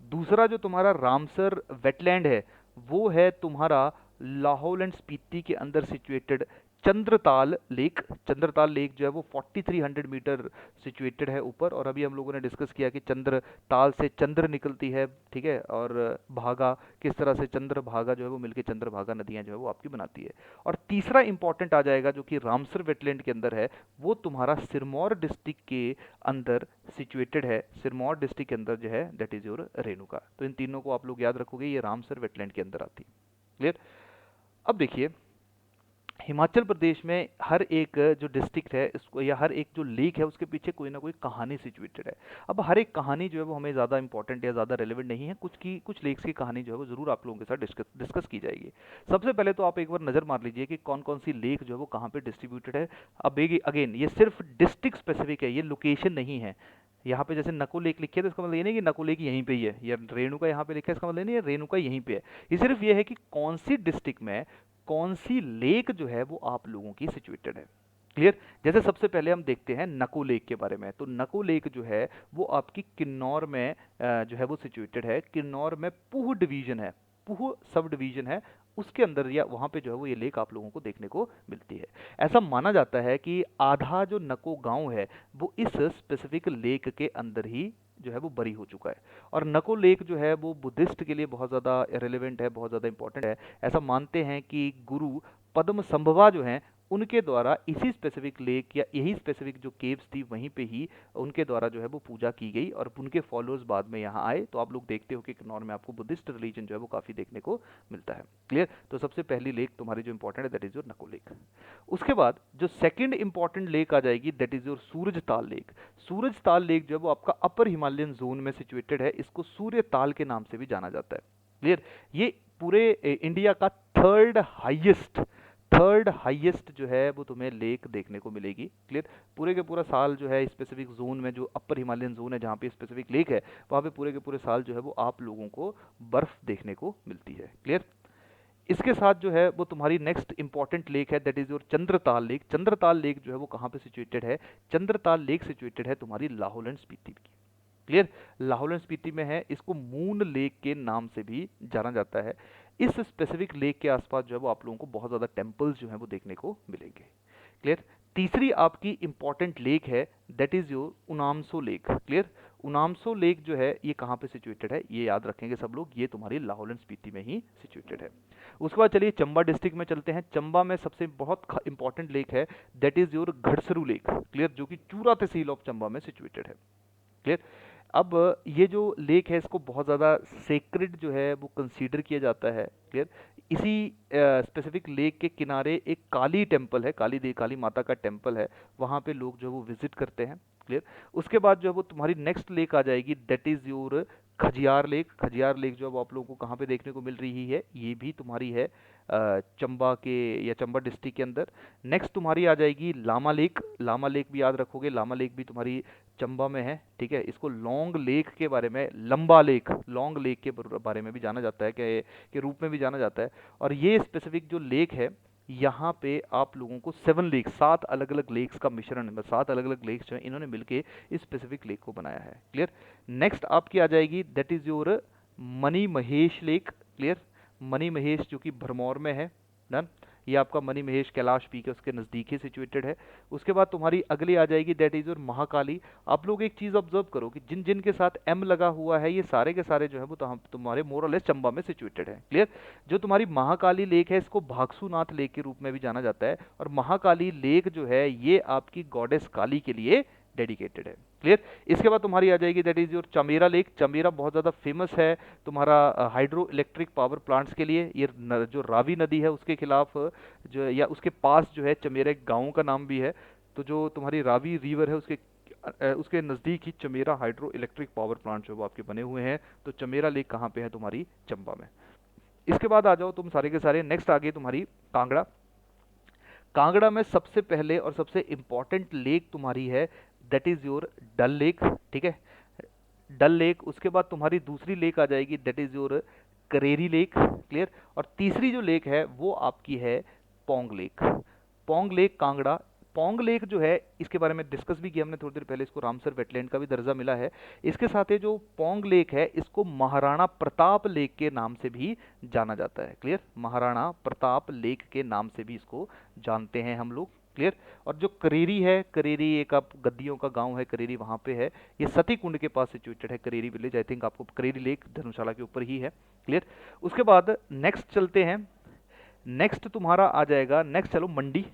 दूसरा जो तुम्हारा रामसर वेटलैंड है वो है तुम्हारा लाहौल एंड स्पीति के अंदर situated Chandratal lake. Chandratal lake जो है वो 4300 मीटर सिचुएटेड है ऊपर। और अभी हम लोगों ने डिस्कस किया कि चंद्रताल से चंद्र निकलती है, ठीक है, और भागा किस तरह से चंद्र भागा जो है वो मिलके चंद्रभागा नदियां जो है वो आपकी बनाती है। और तीसरा इंपॉर्टेंट आ जाएगा जो कि रामसर वेटलैंड के अंदर है, वो तुम्हारा सिरमौर डिस्ट्रिक्ट के अंदर सिचुएटेड है। सिरमौर डिस्ट्रिक्ट के अंदर जो है दैट इज योर रेणुका। तो इन तीनों को आप लोग याद रखोगे, ये रामसर वेटलैंड के अंदर आती है। क्लियर। अब देखिए, हिमाचल प्रदेश में हर एक जो डिस्ट्रिक्ट है इसको, या हर एक जो लेक है, उसके पीछे कोई ना कोई कहानी सिचुएटेड है। अब हर एक कहानी जो है वो हमें ज़्यादा इंपॉर्टेंट या ज़्यादा रेलेवेंट नहीं है, कुछ लेक्स की कहानी जो है वो ज़रूर आप लोगों के साथ डिस्कस की जाएगी। सबसे पहले तो आप एक बार नज़र मार लीजिए कि कौन कौन सी लेक जो है वो कहाँ पे डिस्ट्रीब्यूटेड है। अब अगेन ये सिर्फ डिस्ट्रिक्ट स्पेसिफिक है, ये लोकेशन नहीं है। यहाँ पे जैसे नको लेक लिखी है तो इसका मतलब ये नहीं कि नको लेक यहीं पे ही है, या रेणुका यहाँ पे लिखा है इसका मतलब नहीं है रेणुका यहीं पे है। ये सिर्फ ये है कि कौन सी डिस्ट्रिक्ट में कौन सी लेक जो है वो आप लोगों की सिचुएटेड है। क्लियर। जैसे सबसे पहले हम देखते हैं नको लेक के बारे में। तो नको लेक जो है वो आपकी किन्नौर में जो है वो सिचुएटेड है। किन्नौर में पूह डिवीजन है, पूह सब डिवीजन है, उसके अंदर या वहाँ पे जो है वो ये लेक आप लोगों को देखने को मिलती है। ऐसा माना जाता है कि आधा जो नको गांव है वो इस स्पेसिफिक लेक के अंदर ही जो है वो बरी हो चुका है। और नको लेक जो है वो बुद्धिस्ट के लिए बहुत ज़्यादा रेलेवेंट है, बहुत ज़्यादा इंपॉर्टेंट है। ऐसा मानते हैं कि गुरु पद्म संभवा जो हैं उनके द्वारा इसी स्पेसिफिक लेक या यही स्पेसिफिक जो केव्स थी वहीं पे ही उनके द्वारा जो है वो पूजा की गई, और उनके फॉलोअर्स बाद में यहाँ आए। तो आप लोग देखते हो कि किन्नौर में आपको बुद्धिस्ट रिलीजन जो है वो काफ़ी देखने को मिलता है। क्लियर। तो सबसे पहली लेक तुम्हारी जो इंपॉर्टेंट है दैट इज योर नको लेक। उसके बाद जो सेकंड इंपॉर्टेंट लेक आ जाएगी दैट इज योर सूरज ताल लेक। सूरज ताल लेक जो है वो आपका अपर हिमालयन जोन में सिचुएटेड है। इसको सूर्य ताल के नाम से भी जाना जाता है। क्लियर। ये पूरे इंडिया का थर्ड हाईएस्ट जो है वो तुम्हें लेक देखने को मिलेगी। क्लियर। पूरे के पूरा साल जो है स्पेसिफिक जोन में, जो अपर हिमालयन जोन है जहाँ पे स्पेसिफिक लेक है, वहाँ पे पूरे के पूरे साल जो है वो आप लोगों को बर्फ देखने को मिलती है। क्लियर। इसके साथ जो है वो तुम्हारी नेक्स्ट इंपॉर्टेंट लेक है that is your Chandratal lake. Chandratal lake जो है वो कहाँ पे सिचुएटेड है? चंद्रताल लेक सिचुएटेड है तुम्हारी लाहौल एंड स्पीति की। क्लियर। लाहौल एंड स्पीति में है। इसको मून लेक के नाम से भी जाना जाता है। इस स्पेसिफिक लेक के आसपास जो है वो आप लोगों को बहुत ज़्यादा टेम्पल्स जो है वो देखने को मिलेंगे। क्लियर। तीसरी आपकी इंपॉर्टेंट लेक है that is your Unamso lake. Clear. Unamso lake जो है ये कहाँ पे सिचुएटेड है, ये याद रखेंगे सब लोग, ये तुम्हारी लाहौल एंड स्पीति में ही सिचुएटेड है। उसके बाद चलिए चंबा डिस्ट्रिक्ट में चलते हैं। चंबा में सबसे बहुत इंपॉर्टेंट लेक है that is your Ghadsaru lake. Clear. जो कि चूरा तहसील ऑफ चंबा में सिचुएटेड है। क्लियर। अब ये जो लेक है इसको बहुत ज़्यादा सेक्रेड जो है वो कंसीडर किया जाता है। क्लियर। इसी स्पेसिफिक लेक के किनारे एक काली टेम्पल है, काली माता का टेम्पल है, वहाँ पे लोग जो है वो विजिट करते हैं। क्लियर। उसके बाद जो है वो तुम्हारी नेक्स्ट लेक आ जाएगी that is your Khajjiar lake. Khajjiar lake जो अब आप लोगों को कहाँ पे देखने को मिल रही है, ये भी तुम्हारी है चंबा के या चंबा डिस्ट्रिक्ट के अंदर। नेक्स्ट तुम्हारी आ जाएगी लामा लेक। लामा लेक भी याद रखोगे, लामा लेक भी तुम्हारी चंबा में है। ठीक है। इसको लॉन्ग लेक के बारे में, लंबा लेक, लॉन्ग लेक के बारे में भी जाना जाता है, के रूप में भी जाना जाता है। और ये स्पेसिफिक जो लेक है यहाँ पे आप लोगों को 7 लेक, 7 अलग अलग लेक्स का मिश्रण, 7 अलग अलग लेक्स जो है इन्होंने मिलके इस स्पेसिफिक लेक को बनाया है। क्लियर। नेक्स्ट आपकी आ जाएगी that is your money Mahesh lake. Clear. Money Mahesh जो कि भरमौर में है। डन। ये आपका मनी महेश कैलाश पीक है उसके नज़दीक ही सिचुएटेड है। उसके बाद तुम्हारी अगली आ जाएगी दैट इज योर महाकाली। आप लोग एक चीज़ ऑब्जर्व करो कि जिन जिन के साथ एम लगा हुआ है ये सारे के सारे जो है वो तुम्हारे मोर और लेस चंबा में सिचुएटेड है। क्लियर। जो तुम्हारी महाकाली लेक है इसको भागसूनाथ लेक के रूप में भी जाना जाता है। और महाकाली लेक जो है ये आपकी गॉडेस काली के लिए डेडिकेटेड है। क्लियर। इसके बाद तुम्हारी आ जाएगी that is your Chamera lake. Chamera बहुत ज़्यादा फेमस है तुम्हारा हाइड्रो इलेक्ट्रिक पावर प्लांट्स के लिए। ये जो रावी नदी है उसके खिलाफ जो या उसके पास जो है चमेरा एक गाँव का नाम भी है। तो जो तुम्हारी रावी रिवर है उसके नज़दीक ही Chamera hydro electric power plant जो वो आपके बने हुए हैं। तो चमेरा लेक कहाँ पे है? तुम्हारी चंबा में। इसके बाद आ जाओ तुम सारे के सारे, नेक्स्ट आ गई तुम्हारी कांगड़ा। कांगड़ा में सबसे पहले और सबसे इंपॉर्टेंट लेक तुम्हारी है that is your Dal lake. ठीक है। डल लेक। उसके बाद तुम्हारी दूसरी लेक आ जाएगी that is your Kareri lake. Clear. और तीसरी जो लेक है वो आपकी है Pong lake. Pong lake Kangra. Pong lake जो है इसके बारे में डिस्कस भी किया हमने थोड़ी देर पहले, इसको रामसर वेटलैंड का भी दर्जा मिला है। इसके साथ ही जो पोंग लेक है इसको महाराणा प्रताप लेक के नाम से भी जाना जाता है। क्लियर। महाराणा प्रताप लेक के नाम से भी इसको जानते हैं हम लोग। क्लियर। और जो करेरी है, करेरी एक आप गद्दियों का गांव है, करेरी वहाँ पे है। ये सती कुंड के पास सिचुएटेड है करेरी विलेज। आई थिंक आपको करेरी लेक धर्मशाला के ऊपर ही है। क्लियर। उसके बाद नेक्स्ट चलते हैं। नेक्स्ट तुम्हारा आ जाएगा, नेक्स्ट चलो मंडी।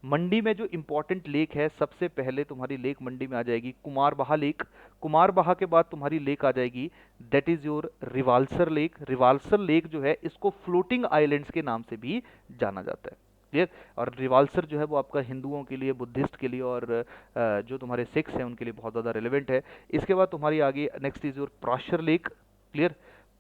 मंडी में जो इंपॉर्टेंट लेक है, सबसे पहले तुम्हारी लेक मंडी में आ जाएगी कुमारबहा लेक। कुमारबहा के बाद तुम्हारी लेक आ जाएगी, that is your Rewalsar lake. Rewalsar lake जो है, इसको फ्लोटिंग आइलैंड्स के नाम से भी जाना जाता है। क्लियर। और रिवाल्सर जो है वो आपका हिंदुओं के लिए, बुद्धिस्ट के लिए और जो तुम्हारे सिख्स हैं उनके लिए बहुत ज़्यादा रिलेवेंट है। इसके बाद तुम्हारी आगे next is your Prashar lake. Clear.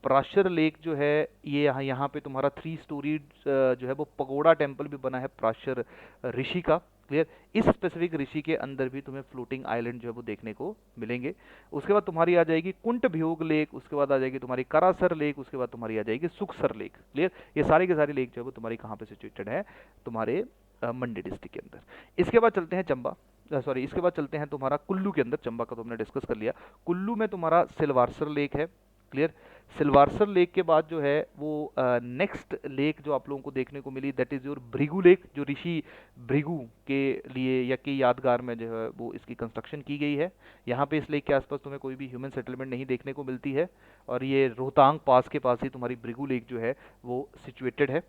Prashar lake जो है, ये यहाँ यहाँ पे तुम्हारा 3 स्टोरी जो है वो पगोड़ा टेम्पल भी बना है प्राशर ऋषि का। क्लियर। इस स्पेसिफिक ऋषि के अंदर भी तुम्हें फ्लोटिंग आइलैंड जो है वो देखने को मिलेंगे। उसके बाद तुम्हारी आ जाएगी कुंट भ्योग लेक, उसके बाद आ जाएगी तुम्हारी करासर लेक, उसके बाद तुम्हारी आ जाएगी सुखसर लेक। क्लियर। ये सारी के सारी लेक जो है वो तुम्हारी कहाँ पे सिचुएटेड है, तुम्हारे मंडी डिस्ट्रिक्ट के अंदर। इसके बाद चलते हैं चंबा, सॉरी इसके बाद चलते हैं तुम्हारा कुल्लू के अंदर। चंबा का तो हमने डिस्कस कर लिया। कुल्लू में तुम्हारा सिलवारसर लेक है। क्लियर। सिलवारसर लेक के बाद जो है वो नेक्स्ट लेक जो आप लोगों को देखने को मिली, that is your Bhrigu lake, जो ऋषि भृगु के लिए या के यादगार में जो है वो इसकी कंस्ट्रक्शन की गई है। यहाँ पे इस लेक के आसपास तुम्हें कोई भी ह्यूमन सेटलमेंट नहीं देखने को मिलती है, और ये रोहतांग पास के पास ही तुम्हारी भृगु लेक जो है वो सिचुएटेड है।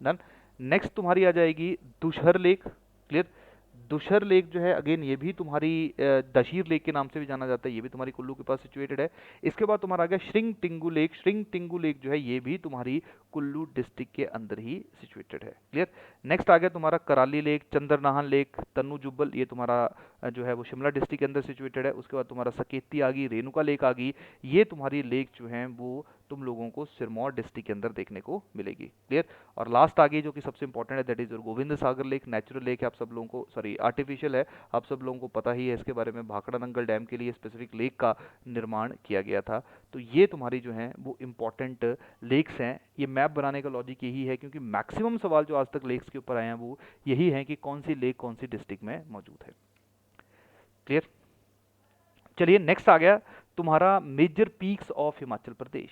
डन। नेक्स्ट तुम्हारी आ जाएगी दुशहर लेक। क्लियर। दुशहर लेक जो है, अगेन ये भी तुम्हारी दशीर लेक के नाम से भी जाना जाता है, ये भी तुम्हारी कुल्लू के पास सिचुएटेड है। इसके बाद तुम्हारा आ गया श्रिंग टिंगू लेक। श्रिंग टिंगू लेक जो है ये भी तुम्हारी कुल्लू डिस्ट्रिक्ट के अंदर ही सिचुएटेड है। क्लियर। नेक्स्ट आ गया तुम्हारा कराली लेक, चंद्रनाहन लेक, तन्नू जुब्बल, ये तुम्हारा जो है वो शिमला डिस्ट्रिक्ट के अंदर सिचुएटेड है। उसके बाद तुम्हारा सकेती आ गई, रेणुका लेक आ गई, ये तुम्हारी लेक जो है वो तुम लोगों को सिरमौर डिस्ट्रिक्ट के अंदर देखने को मिलेगी। क्लियर। और लास्ट आ गई जो कि सबसे इंपॉर्टेंट है, that is Govind Sagar lake. Natural lake है, आप सब लोगों को, सॉरी आर्टिफिशियल है, आप सब लोगों को पता ही है इसके बारे में। भाखड़ा नंगल डैम के लिए स्पेसिफिक लेक का निर्माण किया गया था। तो ये तुम्हारी जो है वो इंपॉर्टेंट लेक्स हैं। ये मैप बनाने का लॉजिक यही है, क्योंकि मैक्सिमम सवाल जो आज तक लेक्स के ऊपर आए हैं वो यही है कि कौन सी लेक कौन सी डिस्ट्रिक्ट में मौजूद है। क्लियर। चलिए नेक्स्ट आ गया तुम्हारा major peaks of Himachal Pradesh.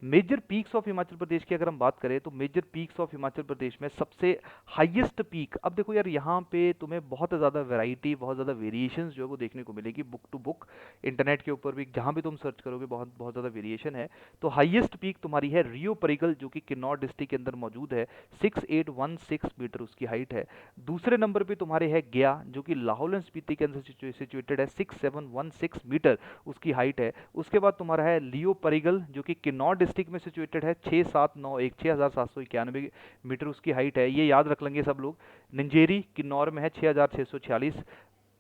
Major peaks of Himachal Pradesh की अगर हम बात करें तो major peaks of Himachal Pradesh में सबसे हाईएस्ट पीक, अब देखो यार यहाँ पे तुम्हें बहुत ज़्यादा वैरायटी, बहुत ज़्यादा वेरिएशंस जो है वो देखने को मिलेगी बुक टू बुक, इंटरनेट के ऊपर भी जहाँ भी तुम सर्च करोगे बहुत बहुत ज़्यादा वेरिएशन है। तो हाईएस्ट पीक तुम्हारी है रियो परिगल, जो कि किन्नौर डिस्ट्रिक्ट के अंदर मौजूद है, 6816 मीटर उसकी हाइट है। दूसरे नंबर पर तुम्हारे है गया, जो कि लाहौल एंड स्पीति के अंदर सिचुएटेड है, 6716 मीटर उसकी हाइट है। उसके बाद तुम्हारा है लियो परिगल, जो कि किन्नौर डिस्ट्रिक्ट में सिचुएटेड है, 6791 6791 मीटर उसकी हाइट है, ये याद रख लेंगे सब लोग। निंजेरी किन्नौर में है, 6646।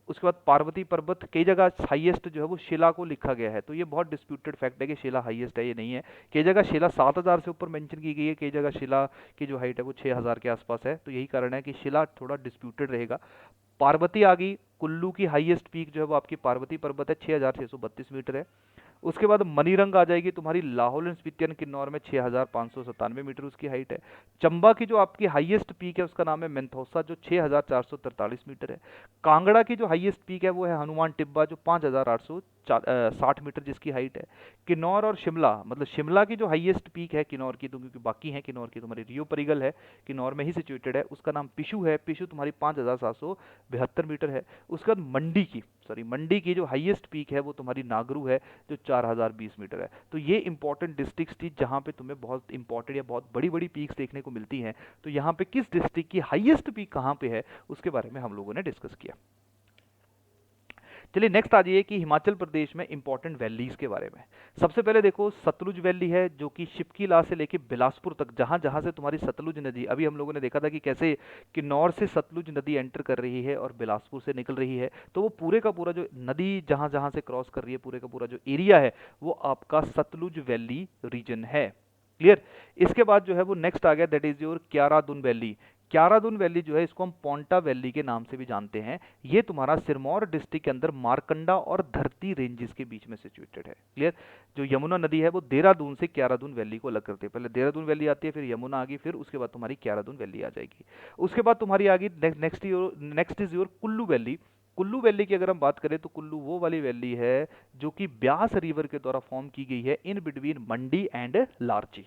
उसके बाद पार्वती पर्वत, कई जगह हाईएस्ट जो है वो शिला को लिखा गया है, तो ये बहुत डिस्प्यूटेड फैक्ट है कि शिला हाईएस्ट है, ये नहीं है। कई जगह शिला 7000 से ऊपर मेंशन की गई है, कई जगह शिला की जो हाइट है वो 6000 के आसपास है, तो यही कारण है कि शिला थोड़ा डिस्प्यूटेड रहेगा। पार्वती आ गई, कुल्लू की हाईएस्ट पीक जो है वो आपकी पार्वती पर्वत है, 6632 मीटर है। उसके बाद मनीरंग आ जाएगी तुम्हारी लाहौल एंड स्पीति यानी किन्नौर में, 6597 मीटर उसकी हाइट है। चंबा की जो आपकी हाईएस्ट पीक है उसका नाम है मेंथौसा, जो 6443 मीटर है। कांगड़ा की जो हाईएस्ट पीक है वो है हनुमान टिब्बा, जो 5860 मीटर जिसकी हाइट है। किन्नौर और शिमला, मतलब शिमला की जो हाईएस्ट पीक है किन्नौर की, तो क्योंकि बाकी है किन्नौर की, तुम्हारी रियो परिगल है, किन्नौर में ही सिचुएटेड है, उसका नाम पिशु है, पिशु तुम्हारी 5772 मीटर है। उसके बाद मंडी की जो हाईएस्ट पीक है वो तुम्हारी नागरू है, जो 4020 मीटर है। तो ये इंपॉर्टेंट डिस्ट्रिक्ट्स थी जहाँ पे तुम्हें बहुत इंपॉर्टेंट या बहुत बड़ी बड़ी पीक्स देखने को मिलती हैं। तो यहाँ पे किस डिस्ट्रिक्ट की हाईएस्ट पीक कहाँ पे है उसके बारे में हम लोगों ने डिस्कस किया। चलिए नेक्स्ट आ जाइए कि हिमाचल प्रदेश में इंपॉर्टेंट वैलीज के बारे में। सबसे पहले देखो सतलुज वैली है, जो कि शिपकीला से लेके बिलासपुर तक, जहां जहां से तुम्हारी सतलुज नदी, अभी हम लोगों ने देखा था कि कैसे किन्नौर से सतलुज नदी एंटर कर रही है और बिलासपुर से निकल रही है, तो वो पूरे का पूरा जो नदी जहां जहां से क्रॉस कर रही है, पूरे का पूरा जो एरिया है वो आपका सतलुज वैली रीजन है। क्लियर। इसके बाद जो है वो नेक्स्ट आ गया, that is your Kyaradun valley. Kyaradun valley जो है इसको हम पोंटा वैली के नाम से भी जानते हैं। ये तुम्हारा सिरमौर डिस्ट्रिक्ट के अंदर मारकंडा और धरती रेंजेस के बीच में सिचुएटेड है। क्लियर। जो यमुना नदी है वो देहरादून से क्यारादुन वैली को अलग करती है, पहले देहरादून वैली आती है, फिर यमुना आ गई, फिर उसके बाद तुम्हारी क्यारादून वैली आ जाएगी। उसके बाद तुम्हारी आ गई next is your Kullu valley. Kullu valley की अगर हम बात करें तो कुल्लू वो वाली वैली है जो कि ब्यास रिवर के द्वारा फॉर्म की गई है in between Mandi and Larji.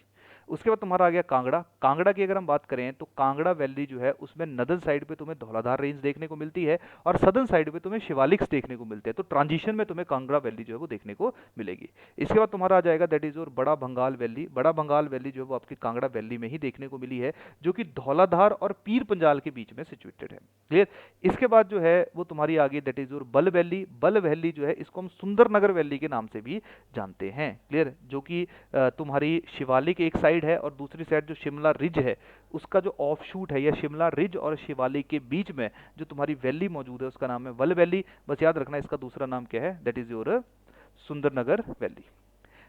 उसके बाद तुम्हारा आ गया कांगड़ा। कांगड़ा की अगर हम बात करें तो कांगड़ा वैली जो है उसमें नदन साइड पे तुम्हें धौलाधार रेंज देखने को मिलती है और सदर्न साइड पे तुम्हें शिवालिक्स देखने को मिलते हैं। तो ट्रांजिशन में तुम्हें कांगड़ा वैली जो है वो देखने को मिलेगी। इसके बाद तुम्हारा आ जाएगा दैट इज और बड़ा बंगाल वैली। बड़ा बंगाल वैली जो है वो आपकी कांगड़ा वैली में ही देखने को मिली है, जो कि धौलाधार और पीर पंजाल के बीच में सिचुएटेड है। क्लियर। इसके बाद जो है वो तुम्हारी आ गई दैट इज और बल वैली। बल वैली जो है इसको हम सुंदरनगर वैली के नाम से भी जानते हैं। क्लियर। जो कि तुम्हारी शिवालिक एक साइड है और दूसरी साइड जो शिमला रिज है उसका जो ऑफ शूट है, या शिमला रिज और शिवालिक के बीच में जो तुम्हारी वैली मौजूद है उसका नाम है वल वैली। बस याद रखना इसका दूसरा नाम क्या है, that is your Sundernagar valley.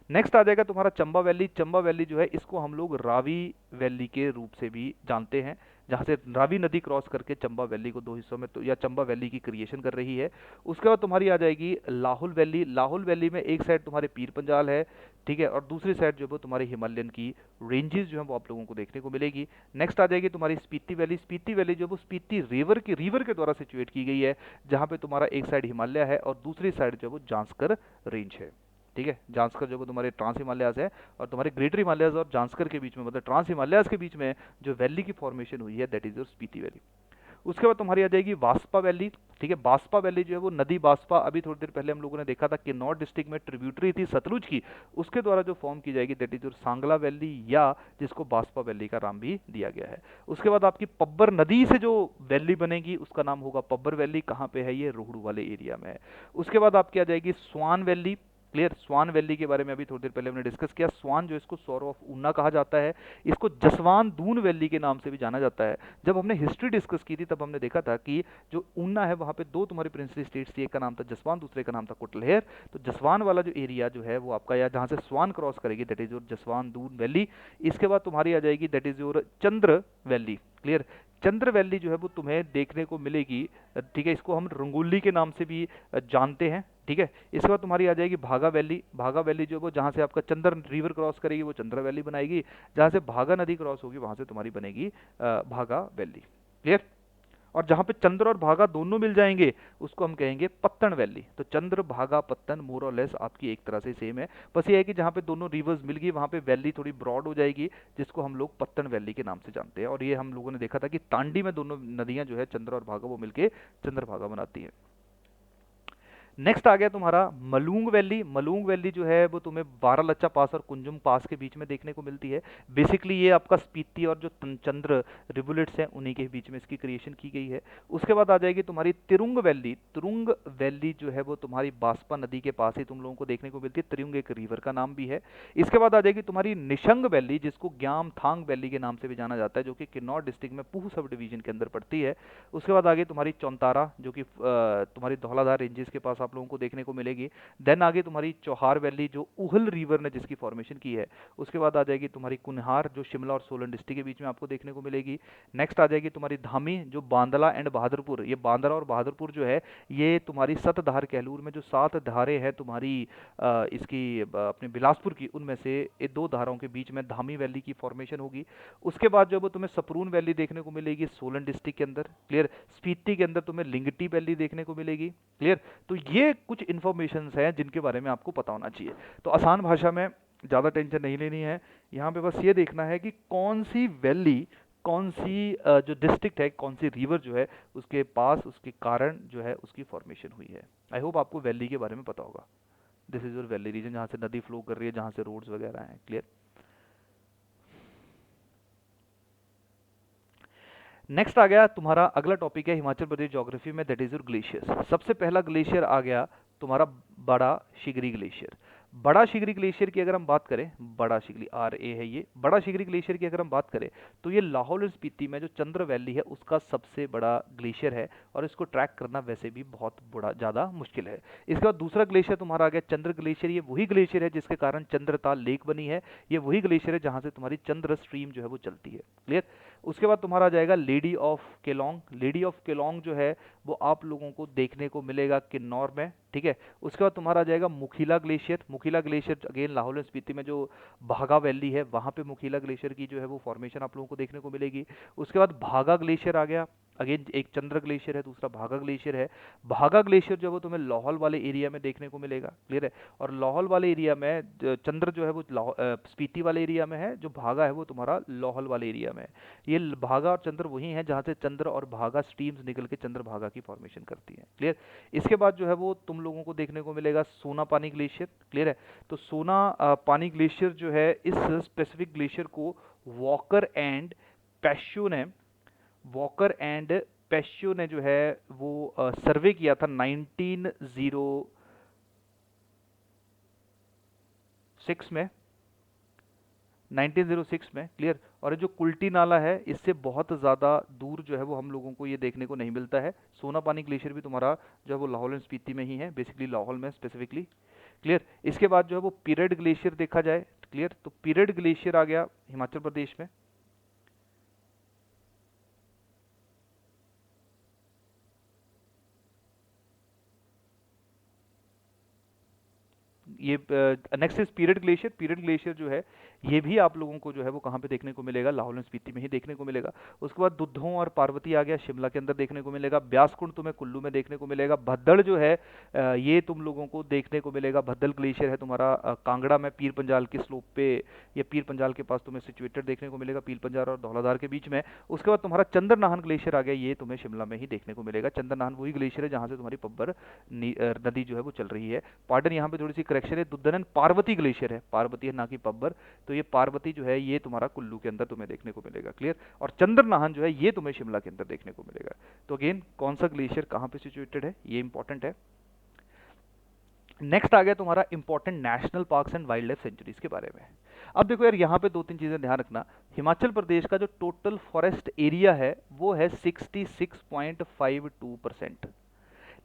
Next आ जाएगा तुम्हारा चंबा वैली। चंबा वैली जो है इसको हम लोग रावी वैली के रूप से भी जानते हैं, जहाँ से रावी नदी क्रॉस करके चंबा वैली को दो हिस्सों में तो या चंबा वैली की क्रिएशन कर रही है। उसके बाद तुम्हारी आ जाएगी लाहौल वैली। लाहौल वैली में एक साइड तुम्हारे पीर पंजाल है, ठीक है, और दूसरी साइड जो है वो तुम्हारे हिमालयन की रेंजेस जो है वो आप लोगों को देखने को मिलेगी। नेक्स्ट आ जाएगी तुम्हारी स्पीति वैली। स्पीति वैली जो है वो स्पीति रिवर के द्वारा सिचुएट की गई है, जहाँ पे तुम्हारा एक साइड हिमालय है और दूसरी साइड जो है वो जांस्कर रेंज है। ठीक है, जांस्कर जो तुम्हारे ट्रांस हिमालयाज है और तुम्हारे ग्रेटर हिमालयाज और जांस्कर के बीच में, मतलब ट्रांस हिमालयाज के बीच में जो वैली की फॉर्मेशन हुई है that is your Spiti valley. उसके बाद तुम्हारी आ जाएगी बास्पा वैली। ठीक है, बास्पा वैली जो है वो नदी बास्पा, अभी थोड़ी देर पहले हम लोगों ने देखा था किन्नौर डिस्ट्रिक्ट में ट्रिब्यूटरी थी सतलुज की, उसके द्वारा जो फॉर्म की जाएगी that is your Sangla valley, या जिसको बास्पा वैली का नाम भी दिया गया है। उसके बाद आपकी पब्बर नदी से जो वैली बनेगी उसका नाम होगा पब्बर वैली। कहाँ पे है ये, रोहड़ू वाले एरिया में है। उसके बाद आपकी आ जाएगी स्वान वैली। क्लियर। स्वान वैली के बारे में अभी थोड़ी देर पहले हमने डिस्कस किया। स्वान जो इसको सौर ऑफ ऊना कहा जाता है, इसको जसवान दून वैली के नाम से भी जाना जाता है। जब हमने हिस्ट्री डिस्कस की थी तब हमने देखा था कि जो ऊना है वहाँ पे दो तुम्हारी प्रिंसली स्टेट्स थी, एक का नाम था जसवान, दूसरे का नाम था कुटलहेर। तो जसवान वाला जो एरिया जो है वो आपका, या जहाँ से स्वान क्रॉस करेगी that is your Jaswan Doon valley. इसके बाद तुम्हारी आ जाएगी that is your Chandra valley. Clear. Chandra valley जो है वो तुम्हें देखने को मिलेगी, ठीक है, इसको हम रंगोली के नाम से भी जानते हैं। ठीक है, इसके बाद तुम्हारी आ जाएगी भागा वैली। भागा वैली जो वो जहाँ से आपका चंद्र रिवर क्रॉस करेगी वो चंद्र वैली बनाएगी, जहाँ से भागा नदी क्रॉस होगी वहाँ से तुम्हारी बनेगी भागा वैली। क्लियर। और जहाँ पे चंद्र और भागा दोनों मिल जाएंगे उसको हम कहेंगे पत्तन वैली। तो चंद्र भागा पत्तन मोर और लेस आपकी एक तरह से सेम है, बस ये है कि जहाँ पे दोनों रिवर्स मिल गई वहाँ पे वैली थोड़ी ब्रॉड हो जाएगी, जिसको हम लोग पत्तन वैली के नाम से जानते हैं। और ये हम लोगों ने देखा था कि तांडी में दोनों नदियाँ जो है चंद्र और भागा वो मिलके चंद्रभागा बनाती हैं। नेक्स्ट आ गया तुम्हारा मलूंग वैली। मलूंग वैली जो है वो तुम्हें बारालच्चा पास और कुंजुम पास के बीच में देखने को मिलती है। बेसिकली ये आपका स्पीति और जो चंद्र रिवुलेट्स हैं उन्हीं के बीच में इसकी क्रिएशन की गई है। उसके बाद आ जाएगी तुम्हारी तिरुंग वैली। तिरुंग वैली जो है वो तुम्हारी बास्पा नदी के पास ही तुम लोगों को देखने को मिलती है। तिरुंग एक रिवर का नाम भी है। इसके बाद आ जाएगी तुम्हारी निशंग वैली, जिसको ग्याम थांग वैली के नाम से भी जाना जाता है, जो कि किन्नौर डिस्ट्रिक्ट में पूह सब डिवीजन के अंदर पड़ती है। उसके बाद आ गई तुम्हारी चौंतारा, जो कि तुम्हारी धौलाधार रेंजेस के पास आप लोगों को देखने को मिलेगी। देन आगे तुम्हारी चौहार वैली जो उहल रिवर ने जिसकी फॉर्मेशन की है। उसके बाद आ जाएगी तुम्हारी कुन्हार जो शिमला और सोलन डिस्ट्रिक्ट के बीच में आपको देखने को मिलेगी। नेक्स्ट आ जाएगी तुम्हारी धामी जो बांदला एंड बहादुरपुर, ये बांदरा और बहादुरपुर जो है ये तुम्हारी सतधार कहलूर में जो 7 धारें हैं तुम्हारी इसकी अपने बिलासपुर की, उनमें से ये 2 धाराओं के बीच में धामी वैली की फॉर्मेशन होगी। उसके बाद जो तुम्हें सपरून वैली देखने को मिलेगी सोलन डिस्ट्रिक्ट के अंदर। क्लियर। स्पीति के अंदर तुम्हें लिंगटी वैली देखने को मिलेगी। क्लियर। तो ये कुछ इन्फॉर्मेशन हैं जिनके बारे में आपको पता होना चाहिए। तो आसान भाषा में ज़्यादा टेंशन नहीं लेनी है, यहाँ पे बस ये देखना है कि कौन सी वैली, कौन सी जो डिस्ट्रिक्ट है, कौन सी रिवर जो है उसके पास उसके कारण जो है उसकी फॉर्मेशन हुई है। आई होप आपको वैली के बारे में पता होगा। This is your valley region, जहाँ से नदी फ्लो कर रही है, जहाँ से रोड्स वगैरह हैं। क्लियर। नेक्स्ट आ गया तुम्हारा अगला टॉपिक है हिमाचल प्रदेश ज्योग्राफी में, दैट इज योर ग्लेशियर्स। सबसे पहला ग्लेशियर आ गया तुम्हारा बड़ा शिगरी ग्लेशियर। बड़ा शिगरी ग्लेशियर की अगर हम बात करें, बड़ा शिगरी RA है ये, बड़ा शिगरी ग्लेशियर की अगर हम बात करें तो ये लाहौल और स्पीति में जो चंद्र वैली है उसका सबसे बड़ा ग्लेशियर है, और इसको ट्रैक करना वैसे भी बहुत बड़ा ज़्यादा मुश्किल है। इसके बाद दूसरा ग्लेशियर तुम्हारा आ गया चंद्र ग्लेशियर। ये वही ग्लेशियर है जिसके कारण चंद्रताल लेक बनी है। ये वही ग्लेशियर है जहाँ से तुम्हारी चंद्र स्ट्रीम जो है वो चलती है। क्लियर। उसके बाद तुम्हारा आ जाएगा lady of Kelong. Lady of Kelong जो है वो आप लोगों को देखने को मिलेगा किन्नौर में। ठीक है। उसके बाद तुम्हारा आ जाएगा Mukhila glacier. Mukhila glacier again Lahaul Spiti में जो भागा वैली है वहाँ पे मुखीला ग्लेशियर की जो है वो फॉर्मेशन आप लोगों को देखने को मिलेगी। उसके बाद भागा ग्लेशियर आ गया। अगेन एक चंद्र ग्लेशियर है, दूसरा भागा ग्लेशियर है। भागा ग्लेशियर जो है वो तुम्हें लाहौल वाले एरिया में देखने को मिलेगा, क्लियर है। और लाहौल वाले एरिया में चंद्र जो है वो स्पीति वाले एरिया में है, जो भागा है वो तुम्हारा लाहौल वाले एरिया में है। ये भागा और चंद्र वही है जहाँ से चंद्र और भागा स्ट्रीम्स निकल के चंद्र भागा की फॉर्मेशन करती हैं, क्लियर। इसके बाद जो है वो तुम लोगों को देखने को मिलेगा सोना पानी ग्लेशियर, क्लियर है। तो सोना पानी ग्लेशियर जो है, इस स्पेसिफिक ग्लेशियर को वॉकर एंड पैश्यो ने वॉकर एंड पेश्यो ने जो है वो सर्वे किया था 1906 में, 1906 में, क्लियर। और ये जो कुल्टी नाला है, इससे बहुत ज़्यादा दूर जो है वो हम लोगों को ये देखने को नहीं मिलता है। सोना पानी ग्लेशियर भी तुम्हारा जो है वो लाहौल एंड स्पीति में ही है, बेसिकली लाहौल में स्पेसिफिकली, क्लियर। इसके बाद जो है वो पीरियड ग्लेशियर देखा जाए, क्लियर। तो पीरियड ग्लेशियर आ गया हिमाचल प्रदेश में। ये next is period glacier. Period glacier जो है ये भी आप लोगों को जो है वो कहाँ पे देखने को मिलेगा, लाहौल एंड स्पीति में ही देखने को मिलेगा। उसके बाद दुद्धों और पार्वती आ गया, शिमला के अंदर देखने को मिलेगा। ब्यासकुंड तुम्हें कुल्लू में देखने को मिलेगा। भद्दड़ जो है ये तुम लोगों को देखने को मिलेगा। भद्दल ग्लेशियर है तुम्हारा कांगड़ा में, पीर पंजाल की स्लोप पे, ये पीर पंजाल के पास तुम्हें सिचुएटेड देखने को मिलेगा, पीर पंजाल और धौलाधार के बीच में। उसके बाद तुम्हारा चंद्रनाहन ग्लेशियर आ गया, ये तुम्हें शिमला में ही देखने को मिलेगा। चंद्रनाहन वही ग्लेशियर है जहाँ से तुम्हारी पब्बर नदी जो है वो चल रही है। पार्डन, यहाँ पे थोड़ी सी करेक्शन है, दुद्धनन पार्वती ग्लेशियर है, पार्वती है ना कि पब्बर। तो ये पार्वती जो है ये तुम्हारा कुल्लू के अंदर तुम्हें देखने को मिलेगा, क्लियर। और चंद्रनाहन जो है ये तुम्हें शिमला के अंदर देखने को मिलेगा। तो अगेन कौन सा ग्लेशियर कहाँ पे सिचुएटेड है ये इंपॉर्टेंट है। नेक्स्ट आ गया तुम्हारा important national parks and wild life sanctuaries के बारे में। अब देखो यार, यहाँ पे दो तीन चीजें ध्यान रखना। हिमाचल प्रदेश का जो टोटल फॉरेस्ट एरिया है वो है 66.52%।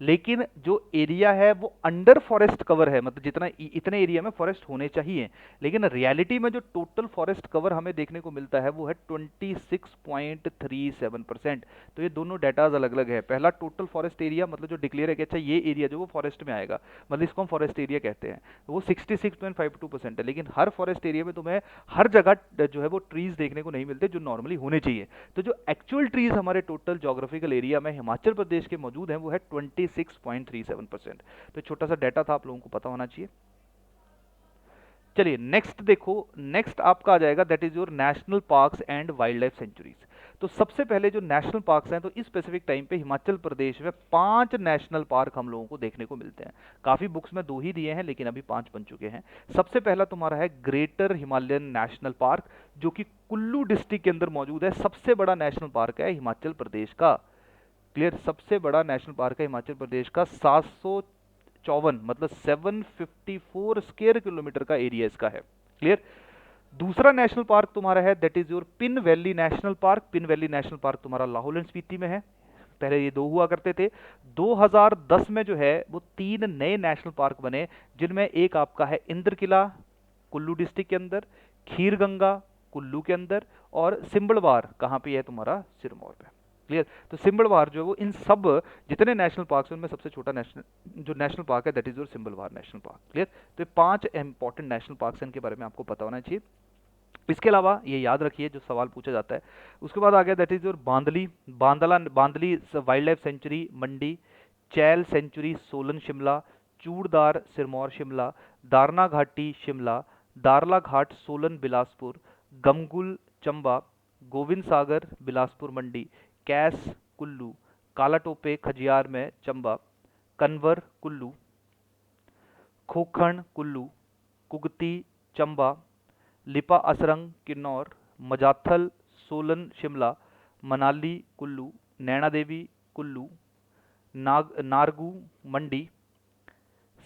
लेकिन जो एरिया है वो अंडर फॉरेस्ट कवर है, मतलब जितना इतने एरिया में फॉरेस्ट होने चाहिए, लेकिन रियलिटी में जो टोटल फॉरेस्ट कवर हमें देखने को मिलता है वो है 26.37%। तो ये दोनों डाटाज अलग अलग है। पहला टोटल फॉरेस्ट एरिया मतलब जो डिक्लेयर है कि अच्छा ये एरिया जो वो फॉरेस्ट में आएगा, मतलब इसको हम फॉरेस्ट एरिया कहते हैं, वो 66.52% है। लेकिन हर फॉरेस्ट एरिया में तुम्हें हर जगह जो है वो ट्रीज देखने को नहीं मिलते जो नॉर्मली होने चाहिए। तो जो एक्चुअल ट्रीज हमारे टोटल जोग्राफिकल एरिया में हिमाचल प्रदेश के मौजूद हैं वो है 26.37%। तो छोटा सा डाटा था, आप लोगों को पता होना चाहिए। चलिए नेक्स्ट देखो, नेक्स्ट आपका आ जाएगा that is your national parks and wild life sanctuaries. तो सबसे पहले जो नेशनल पार्क्स हैं, तो इस स्पेसिफिक टाइम पे हिमाचल प्रदेश में 5 नेशनल पार्क हम लोगों को देखने को मिलते हैं। काफी बुक्स में 2 ही दिए हैं लेकिन अभी 5 बन चुके हैं। सबसे पहला तुम्हारा है ग्रेटर हिमालयन नेशनल पार्क, जो कि कुल्लू डिस्ट्रिक्ट के अंदर मौजूद है। सबसे बड़ा नेशनल पार्क है हिमाचल प्रदेश का, क्लियर। सबसे बड़ा नेशनल पार्क है हिमाचल प्रदेश का, 754 मतलब 754 स्क्वायर किलोमीटर का एरिया इसका है, क्लियर। दूसरा नेशनल पार्क तुम्हारा है that is your pin valley national park. Pin valley national park तुम्हारा लाहौल एंड स्पीति में है। पहले ये 2 हुआ करते थे। 2010 में जो है वो 3 नए नेशनल पार्क बने, जिनमें एक आपका है इंद्र किला कुल्लू डिस्ट्रिक्ट के अंदर, खीर गंगा कुल्लू के अंदर, और सिम्बड़वार कहाँ पे है तुम्हारा, सिरमौर पे, क्लियर। तो सिम्बड़वार जो है वो इन सब जितने नेशनल पार्क हैं उनमें सबसे छोटा नेशनल जो नेशनल पार्क है that is your Simbalbara national park, clear. तो ये 5 इंपॉर्टेंट नेशनल पार्क हैं, इनके बारे में आपको पता होना चाहिए। इसके अलावा ये याद रखिए जो सवाल पूछा जाता है। उसके बाद आ गया that is your Bandli, Bandli wildlife sanctuary Mandi, Chail sanctuary Solan Shimla, Churdhar Sirmaur Shimla, Darna घाटी शिमला, दारला घाट सोलन बिलासपुर, गमगुल चंबा, गोविंद सागर बिलासपुर मंडी, कैस कुल्लू, कालाटोपे खजियार में चंबा, कन्वर कुल्लू, खोखण कुल्लू, कुगती चंबा, लिपा असरंग किन्नौर, मजाथल सोलन शिमला, मनाली कुल्लू, नैना देवी कुल्लू, नारगू मंडी,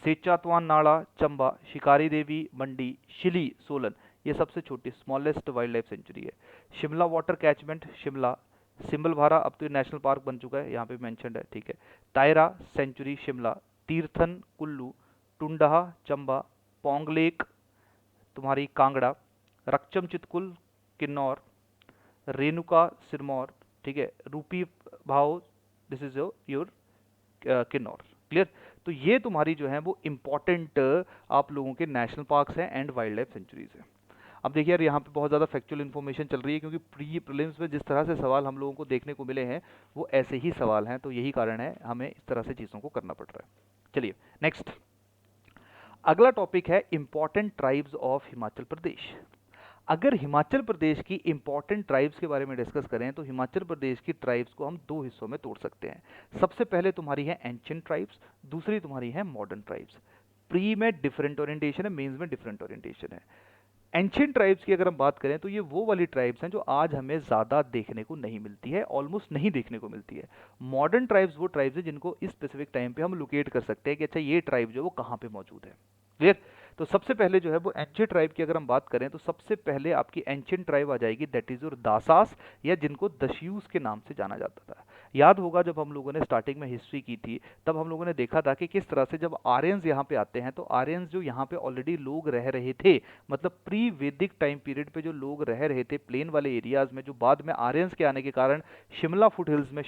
सेचातवान नाड़ा चंबा, शिकारी देवी मंडी, शिली सोलन। ये सबसे छोटी स्मॉलेस्ट वाइल्ड लाइफ सेंचुरी है। शिमला वाटर कैचमेंट शिमला, सिम्बलभारा अब तो नेशनल पार्क बन चुका है, यहाँ पे मेंशन्ड है, ठीक है। तायरा सेंचुरी शिमला, तीर्थन कुल्लू, टुंडहा चंबा, पोंगलेक तुम्हारी कांगड़ा, रक्चम चितकुल किन्नौर, रेणुका सिरमौर, ठीक है, रूपी भाव this is your Kinnaur, clear. तो ये तुम्हारी जो है वो इंपॉर्टेंट आप लोगों के नेशनल पार्क्स हैं एंड वाइल्ड लाइफ सेंचुरीज हैं। अब देखिए यार, यहाँ पे बहुत ज़्यादा फैक्चुअल इन्फॉर्मेशन चल रही है, क्योंकि प्री प्रीलिम्स में जिस तरह से सवाल हम लोगों को देखने को मिले हैं वो ऐसे ही सवाल हैं, तो यही कारण है हमें इस तरह से चीज़ों को करना पड़ रहा है। चलिए नेक्स्ट, अगला टॉपिक है इंपॉर्टेंट ट्राइब्स ऑफ हिमाचल प्रदेश। अगर हिमाचल प्रदेश की इंपॉर्टेंट ट्राइब्स के बारे में डिस्कस करें तो हिमाचल प्रदेश की ट्राइब्स को हम दो हिस्सों में तोड़ सकते हैं। सबसे पहले तुम्हारी है एंशिएंट ट्राइब्स, दूसरी तुम्हारी है मॉडर्न ट्राइब्स। प्री में डिफरेंट ओरिएंटेशन है, मेंस में डिफरेंट ओरिएंटेशन है। एंशिएंट ट्राइब्स की अगर हम बात करें तो ये वो वाली ट्राइब्स हैं जो आज हमें ज़्यादा देखने को नहीं मिलती है, ऑलमोस्ट नहीं देखने को मिलती है। मॉडर्न ट्राइब्स वो ट्राइब्स हैं जिनको इस स्पेसिफिक टाइम पे हम लोकेट कर सकते हैं कि अच्छा ये ट्राइब जो है वो कहाँ पे मौजूद है। क्लियर? तो सबसे पहले जो है वो एंशिएंट ट्राइब की अगर हम बात करें तो सबसे पहले आपकी एंशिएंट ट्राइब आ जाएगी, दैट इज योर दासास, या जिनको दस्यूस के नाम से जाना जाता था। याद होगा जब हम लोगों ने स्टार्टिंग में हिस्ट्री की थी तब हम लोगों ने देखा था कि किस तरह से जब आर्यंस यहाँ पे आते हैं तो आर्यंस जो यहाँ पे ऑलरेडी लोग रह रहे थे, मतलब प्री वैदिक टाइम पीरियड पे जो लोग रह रहे थे प्लेन वाले एरियाज में, जो बाद में आर्यंस के आने के कारण शिमला फुट हिल्स में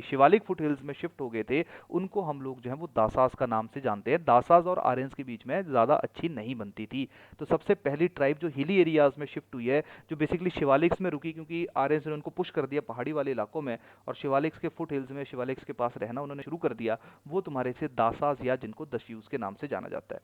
शिवालिक फुट हिल्स में शिफ्ट हो गए थे, उनको हम लोग जो है वो दासास का नाम से जानते हैं। दासास और आर्यंस के बीच में ज़्यादा अच्छी नहीं बनती थी। तो सबसे पहली ट्राइब जो हिली एरियाज में शिफ्ट हुई है, जो बेसिकली शिवालिक्स में रुकी, क्योंकि आर्यंस ने उनको पुश कर दिया पहाड़ी वाले इलाकों में और शिवालिक्स के फुट हिल्स में शिवालिक्स के पास रहना उन्होंने शुरू कर दिया, वो तुम्हारे से दासास या जिनको दस्यूस के नाम से जाना जाता है।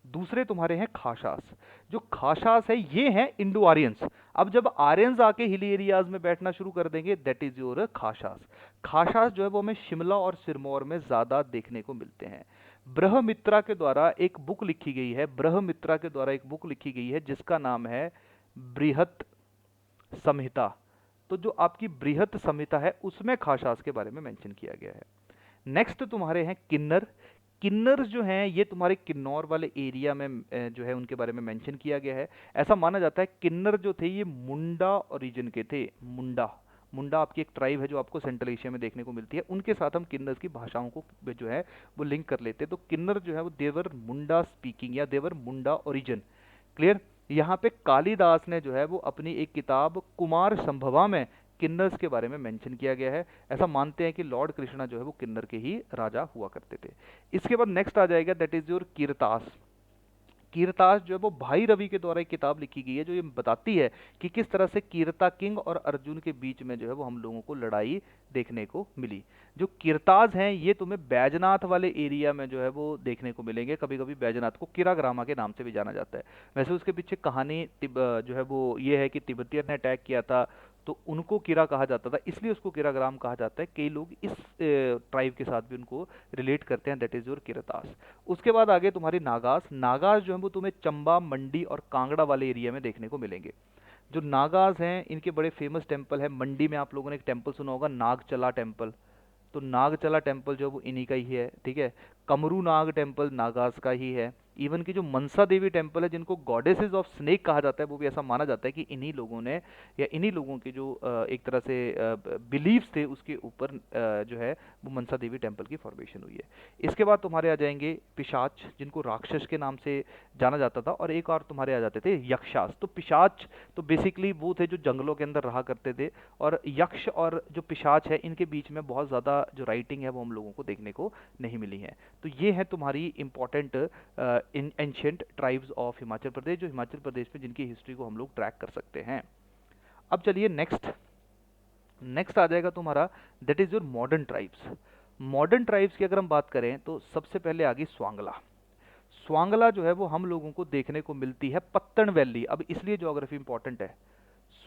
दूसरे तुम्हारे हैं खाशास। जो खाशास है ये हैं इंडो आर्यंस। अब जब आर्यंस आके हिली एरियाज में बैठना शुरू कर देंगे, दैट इज योर खाशास। खाशास जो है वो हमें शिमला और सिरमौर में ज्यादा देखने को मिलते हैं। ब्रह्ममित्रा के द्वारा एक बुक लिखी गई है, ब्रह्ममित्रा के द्वारा एक बुक लिखी गई है जिसका नाम है बृहत संहिता। तो जो आपकी बृहत संहिता है उसमें खाशास के बारे में मेंशन किया गया है। नेक्स्ट तुम्हारे हैं किन्नर। किन्नर्स जो हैं ये तुम्हारे किन्नौर वाले एरिया में जो है उनके बारे में मेंशन किया गया है। ऐसा माना जाता है किन्नर जो थे ये मुंडा ओरिजिन के थे। मुंडा, मुंडा आपकी एक ट्राइब है जो आपको सेंट्रल एशिया में देखने को मिलती है, उनके साथ हम किन्नर्स की भाषाओं को जो है वो लिंक कर लेते हैं। तो किन्नर जो है वो देवर मुंडा स्पीकिंग या देवर मुंडा ओरिजिन। क्लियर? यहाँ पे कालिदास ने जो है वो अपनी एक किताब कुमार संभवा में किन्नर्स के बारे में मेंशन किया गया है। ऐसा मानते हैं कि लॉर्ड कृष्णा जो है वो किन्नर के ही राजा हुआ करते थे। इसके बाद नेक्स्ट आ जाएगा दैट इज योर कीरतास। कीरतास जो है वो भाई रवि के द्वारा एक किताब लिखी गई है जो ये बताती है कि किस तरह से कीरता किंग और अर्जुन के बीच में जो है वो हम लोगों को लड़ाई देखने को मिली। जो कीरताज हैं ये तुम्हें बैजनाथ वाले एरिया में जो है वो देखने को मिलेंगे। कभी कभी बैजनाथ को किराग्रामा के नाम से भी जाना जाता है। वैसे उसके पीछे कहानी जो है वो ये है कि तिब्बतियन ने अटैक किया था तो उनको किरा कहा जाता था, इसलिए उसको किराग्राम कहा जाता है। कई लोग इस ट्राइब के साथ भी उनको रिलेट करते हैं, दैट इज योर किरतास। उसके बाद आगे तुम्हारी नागास। नागास जो है वो तुम्हें चंबा, मंडी और कांगड़ा वाले एरिया में देखने को मिलेंगे। जो नागास हैं इनके बड़े फेमस टेम्पल है। मंडी में आप लोगों ने एक टेम्पल सुना होगा, नागचला टेम्पल। तो नागचला टेम्पल जो है वो इन्हीं का ही है, ठीक है। कमरू नाग टेम्पल नागास का ही है। इवन की जो मनसा देवी टेम्पल है जिनको गॉडेसेस ऑफ स्नेक कहा जाता है, वो भी ऐसा माना जाता है कि इन्हीं लोगों ने या इन्हीं लोगों के जो एक तरह से बिलीव्स थे उसके ऊपर जो है वो मनसा देवी टेम्पल की फॉर्मेशन हुई है। इसके बाद तुम्हारे आ जाएंगे पिशाच, जिनको राक्षस के नाम से जाना जाता था, और एक और तुम्हारे आ जाते थे यक्षास। तो पिशाच तो बेसिकली वो थे जो जंगलों के अंदर रहा करते थे, और यक्ष और जो पिशाच है इनके बीच में बहुत ज़्यादा जो राइटिंग है वो हम लोगों को देखने को नहीं मिली है। तो ये है तुम्हारी important in ancient tribes of Himachal Pradesh, जो हिमाचल प्रदेश में जिनकी हिस्ट्री को हम लोग ट्रैक कर सकते हैं। अब चलिए नेक्स्ट, नेक्स्ट आ जाएगा तुम्हारा that is your modern tribes. Modern tribes की अगर हम बात करें तो सबसे पहले आ गई स्वांगला। स्वांगला जो है वो हम लोगों को देखने को मिलती है पत्तन वैली। अब इसलिए ज्योग्राफी इंपॉर्टेंट है।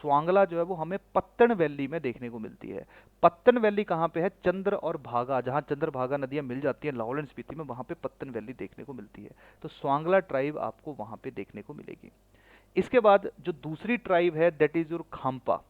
स्वांगला जो है वो हमें पत्तन वैली में देखने को मिलती है। पत्तन वैली कहाँ पे है? चंद्र और भागा, जहाँ चंद्र भागा नदियाँ मिल जाती हैं लाहौल एंड स्पीति में, वहाँ पे पत्तन वैली देखने को मिलती है। तो स्वांगला ट्राइब आपको वहाँ पे देखने को मिलेगी। इसके बाद जो दूसरी ट्राइब है that is your Khampa.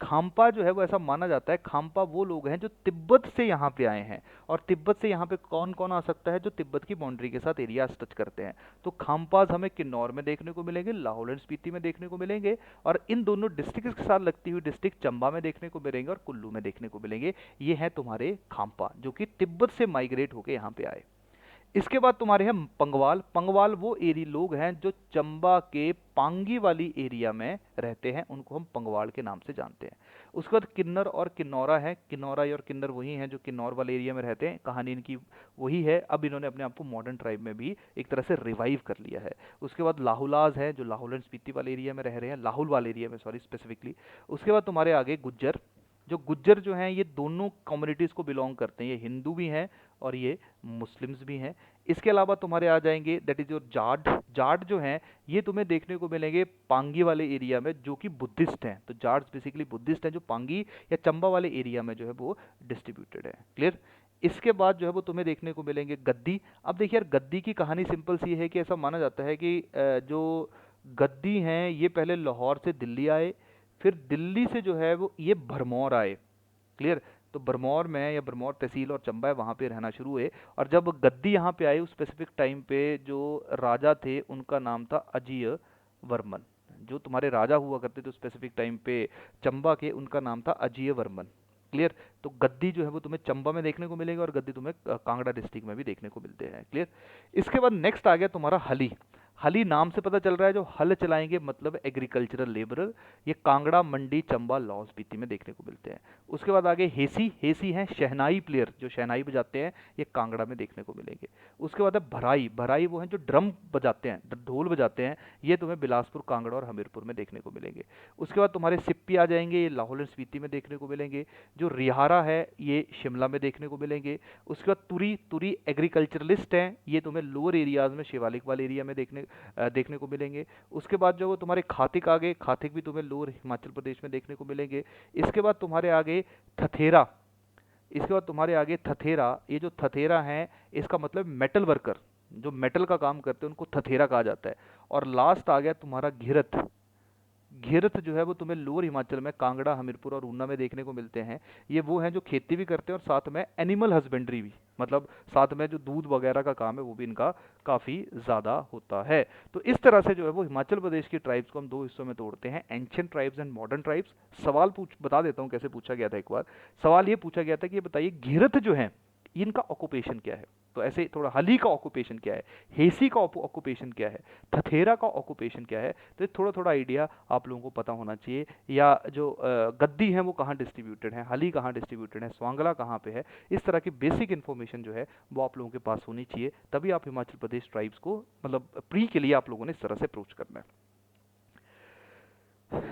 Khampa जो है वो ऐसा माना जाता है, खाम्पा वो लोग हैं जो तिब्बत से यहाँ पे आए हैं। और तिब्बत से यहाँ पे कौन कौन आ सकता है? जो तिब्बत की बाउंड्री के साथ एरिया टच करते हैं। तो खाम्पाज हमें किन्नौर में देखने को मिलेंगे, लाहौल एंड स्पीति में देखने को मिलेंगे, और इन दोनों डिस्ट्रिक्ट के साथ लगती हुई डिस्ट्रिक्ट चंबा में देखने को मिलेंगे और कुल्लू में देखने को मिलेंगे। ये हैं तुम्हारे खाम्पा जो कि तिब्बत से माइग्रेट होकर यहाँ पे आए। इसके बाद तुम्हारे हैं पंगवाल। पंगवाल वो एरी लोग हैं जो चंबा के पांगी वाली एरिया में रहते हैं, उनको हम पंगवाल के नाम से जानते हैं। उसके बाद किन्नर और किन्नौरा है। किन्नौरा और किन्नर वही हैं जो किन्नौर वाले एरिया में रहते हैं, कहानी इनकी वही है। अब इन्होंने अपने आप को मॉडर्न ट्राइब में भी एक तरह से रिवाइव कर लिया है। उसके बाद लाहुलाज है जो लाहौल एंड स्पीति वाले एरिया में रह रहे हैं, लाहौल वाले एरिया में, सॉरी स्पेसिफिकली। उसके बाद तुम्हारे आगे गुज्जर। जो गुज्जर जो हैं ये दोनों कम्युनिटीज़ को बिलोंग करते हैं, ये हिंदू भी हैं और ये मुस्लिम्स भी हैं। इसके अलावा तुम्हारे आ जाएंगे that is your Jat. Jat जो हैं ये तुम्हें देखने को मिलेंगे पांगी वाले एरिया में, जो कि बुद्धिस्ट हैं। तो जाट्स बेसिकली बुद्धिस्ट हैं जो पांगी या चंबा वाले एरिया में जो है वो डिस्ट्रीब्यूटेड है। क्लियर। इसके बाद जो है वो तुम्हें देखने को मिलेंगे गद्दी। अब देखिए यार, गद्दी की कहानी सिंपल सी है कि ऐसा माना जाता है कि जो गद्दी हैं ये पहले लाहौर से दिल्ली आए, फिर दिल्ली से जो है वो ये भरमौर आए। क्लियर। तो भरमौर में या भरमौर तहसील और चंबा है वहाँ पे रहना शुरू हुए। और जब गद्दी यहाँ पे आए उस स्पेसिफिक टाइम पे जो राजा थे उनका नाम था अजीय वर्मन। जो तुम्हारे राजा हुआ करते थे उस स्पेसिफिक टाइम पे चंबा के, उनका नाम था अजीय वर्मन। क्लियर। तो गद्दी जो है वो तुम्हें चंबा में देखने को मिलेगा और गद्दी तुम्हें कांगड़ा डिस्ट्रिक्ट में भी देखने को मिलते हैं। क्लियर। इसके बाद नेक्स्ट आ गया तुम्हारा हली। हली नाम से पता चल रहा है जो हल चलाएंगे, मतलब एग्रीकल्चरल लेबरर। ये कांगड़ा, मंडी, चंबा, लाहौल स्पीति में देखने को मिलते हैं। उसके बाद आगे हेसी। हेसी हैं शहनाई प्लेयर, जो शहनाई बजाते हैं, ये कांगड़ा में देखने को मिलेंगे। उसके बाद है भराई। भराई वो हैं जो ड्रम बजाते हैं, ढोल बजाते हैं, ये तुम्हें बिलासपुर, कांगड़ा और हमीरपुर में देखने को मिलेंगे। उसके बाद तुम्हारे सिप्पी आ जाएंगे, ये लाहौल और स्पीति में देखने को मिलेंगे। जो रिहारा है ये शिमला में देखने को मिलेंगे। उसके बाद तुरी। तुरी एग्रीकल्चरलिस्ट हैं, ये तुम्हें लोअर एरियाज में शिवालिक वाले एरिया में देखने को मिलेंगे। उसके बाद जो वो तुम्हारे खातिक आ गए, खातिक भी तुम्हें लोअर हिमाचल प्रदेश में देखने को मिलेंगे। इसके बाद तुम्हारे आगे थथेरा। इसके बाद तुम्हारे आगे थथेरा। ये जो थथेरा हैं इसका मतलब मेटल वर्कर, जो मेटल का काम करते हैं उनको थथेरा कहा जाता है। और लास्ट आ गया तुम्हारा घिरथ। घिरथ जो है वो तुम्हें लोअर हिमाचल में कांगड़ा, हमीरपुर और ऊना में देखने को मिलते हैं। ये वो हैं जो खेती भी करते हैं और साथ में एनिमल हस्बेंड्री भी, मतलब साथ में जो दूध वगैरह का काम है वो भी इनका काफ़ी ज़्यादा होता है। तो इस तरह से जो है वो हिमाचल प्रदेश की ट्राइब्स को हम दो हिस्सों में तोड़ते हैं, ancient tribes and modern tribes. सवाल पूछ बता देता हूँ कैसे पूछा गया था एक बार। सवाल ये पूछा गया था कि ये बताइए घिरथ जो है इनका ऑक्यूपेशन क्या है। तो ऐसे थोड़ा, हली का ऑक्यूपेशन क्या है, हेसी का ऑक्यूपेशन क्या है, थथेरा का ऑक्यूपेशन क्या है। तो थोड़ा थोड़ा आइडिया आप लोगों को पता होना चाहिए। या जो गद्दी हैं वो कहाँ डिस्ट्रीब्यूटेड हैं, हली कहाँ डिस्ट्रीब्यूटेड है, स्वांगला कहाँ पे है, इस तरह की बेसिक इन्फॉर्मेशन जो है वो आप लोगों के पास होनी चाहिए। तभी आप हिमाचल प्रदेश ट्राइब्स को, मतलब प्री के लिए आप लोगों ने इस तरह से अप्रोच करना है।